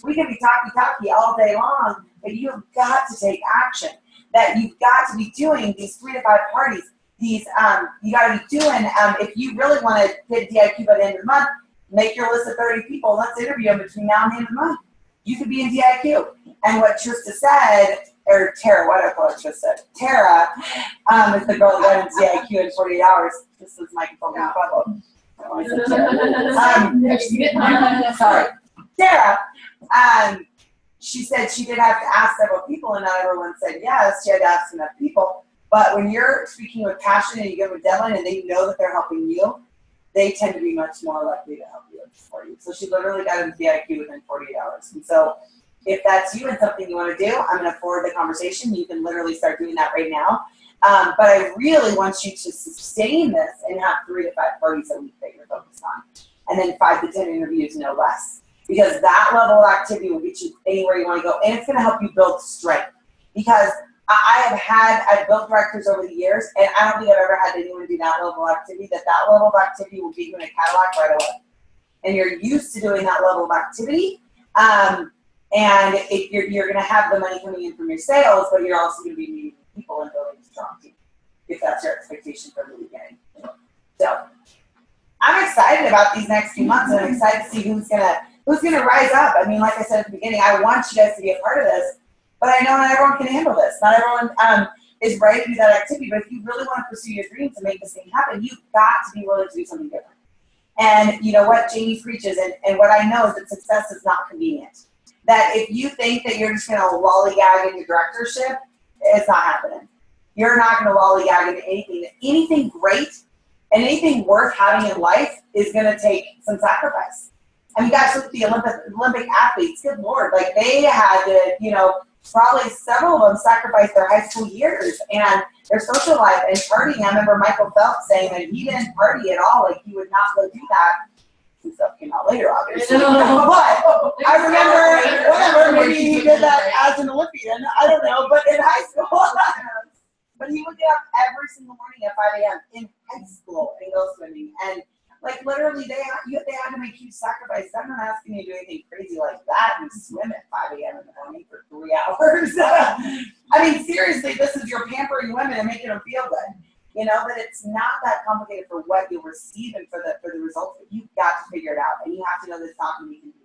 We can be talky all day long, but you've got to take action. That you've got to be doing these 3 to 5 parties. These, you gotta be doing, if you really wanna get DIQ by the end of the month, make your list of 30 people. Let's interview them between now and the end of the month. You could be in DIQ. And what Trista said, or Tara, what I call it Trista, Tara is the girl that got into DIQ in 48 hours. This is my bubble. Sorry. Tara, she said she did have to ask several people, and not everyone said yes. She had to ask enough people. But when you're speaking with passion and you give them a deadline and they know that they're helping you, they tend to be much more likely to help you for you. So she literally got into DIQ within 48 hours. And so if that's you and something you want to do, I'm going to forward the conversation. You can literally start doing that right now. But I really want you to sustain this and have 3 to 5 parties a week that you're focused on. And then 5 to 10 interviews, no less. Because that level of activity will get you anywhere you want to go. And it's going to help you build strength. Because I've built directors over the years, and I don't think I've ever had anyone do that level of activity, that level of activity will get you in a Cadillac right away. And you're used to doing that level of activity, and you're going to have the money coming in from your sales, but you're also going to be meeting people and building a strong team, if that's your expectation from the beginning. So I'm excited about these next few months, and I'm excited to see who's gonna rise up. I mean, like I said at the beginning, I want you guys to be a part of this. But I know not everyone can handle this. Not everyone is ready to do that activity. But if you really want to pursue your dreams and make this thing happen, you've got to be willing to do something different. And you know what Jamie preaches, and what I know is that success is not convenient. That if you think that you're just going to lollygag into directorship, it's not happening. You're not going to lollygag into anything. Anything great and anything worth having in life is going to take some sacrifice. I mean, guys, look at the Olympic athletes. Good Lord. Like, they had to, probably several of them sacrificed their high school years and their social life and partying. I remember Michael Phelps saying that he didn't party at all. Like, he would not go do that. Some stuff came out later, obviously. But I remember, whatever, maybe he did that as an Olympian. I don't know. But in high school, but he would get up every single morning at 5 a.m. in high school and go swimming. And like, literally, they had to make huge sacrifices. I'm not asking you to do anything crazy like that and swim at 5 a.m. in the morning for 3 hours. I mean, seriously, this is your pampering women and making them feel good. You know, that it's not that complicated for what you'll receive and for the results, but you've got to figure it out. And you have to know that it's not going to be convenient.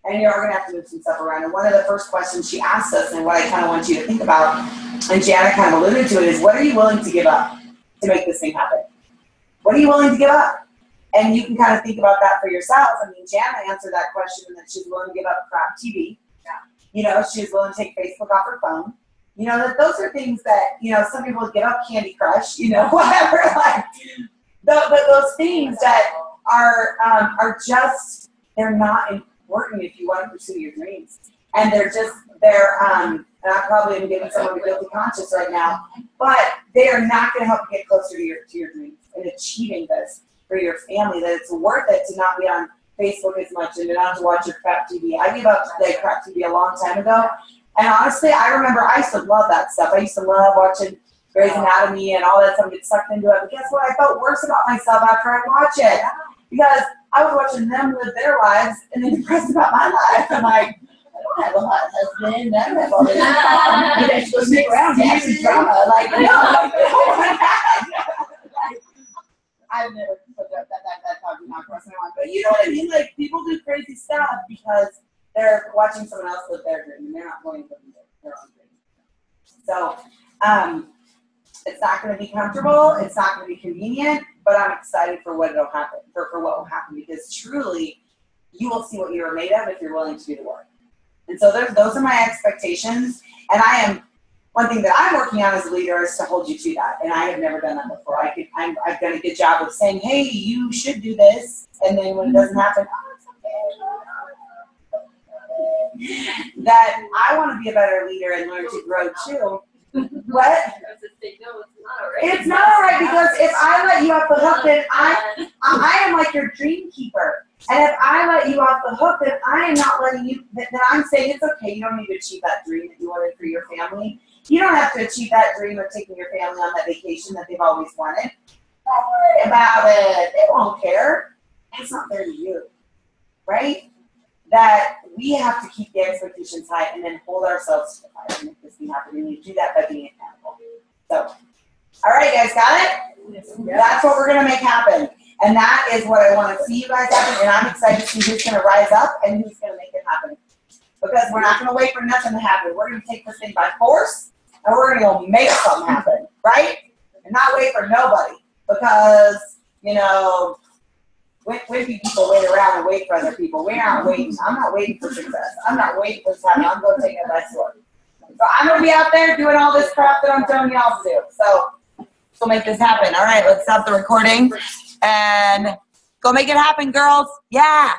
And you are going to have to move some stuff around. And one of the first questions she asked us, and what I kind of want you to think about, and Jana kind of alluded to it, is what are you willing to give up to make this thing happen? What are you willing to give up? And you can kind of think about that for yourself. I mean, Jana answered that question in that she's willing to give up crap TV. Yeah. You know, she's willing to take Facebook off her phone. You know, that those are things that, you know, some people give up Candy Crush, you know, whatever. Like, but those things that are just, they're not important if you want to pursue your dreams. And and I probably am giving someone a guilty conscience right now, but they are not going to help you get closer to your dreams and achieving this for your family, that it's worth it to not be on Facebook as much and to not to watch your crap TV. I gave up like crap TV a long time ago. And honestly, I remember I used to love that stuff. I used to love watching Grey's Anatomy and all that stuff, get sucked into it. But guess what? I felt worse about myself after I watched it. Because I was watching them live their lives and then depressed about my life. I'm like, I don't have a hot husband. I don't have all this. I should go sit around and have some drama. Like, you know, like, oh my God. I've never put that probably not cross my mind. But you know what I mean? Like, people do crazy stuff because they're watching someone else live their dream and they're not going to live their own dream. So, it's not going to be comfortable. It's not going to be convenient, but I'm excited for what will happen, for what will happen, because truly, you will see what you are made of if you're willing to do the work. And so those are my expectations. And one thing that I'm working on as a leader is to hold you to that. And I have never done that before. I've done a good job of saying, hey, you should do this. And then when it doesn't happen, oh, it's okay. That I want to be a better leader and learn to grow too. What? It's not all right, because if I let you off the hook, then I am like your dream keeper. And if I let you off the hook, then I am not letting you, then I'm saying it's okay. You don't need to achieve that dream that you wanted for your family. You don't have to achieve that dream of taking your family on that vacation that they've always wanted. Don't worry about it. They won't care. It's not fair to you, right? That we have to keep the expectations high and then hold ourselves to the fire and make this thing happen. And you do that by being accountable. So, all right, guys, got it? Yes. That's what we're going to make happen. And that is what I want to see you guys happen. And I'm excited to see who's going to rise up and who's going to make it happen. Because we're not going to wait for nothing to happen. We're going to take this thing by force, and we're going to go make something happen, right? And not wait for nobody. Because, you know, wimpy people wait around and wait for other people. We aren't waiting. I'm not waiting for success. I'm not waiting for this to happen. I'm going to take it by storm. So I'm going to be out there doing all this crap that I'm telling y'all to do. So let's go make this happen. All right, let's stop the recording and go make it happen, girls. Yeah.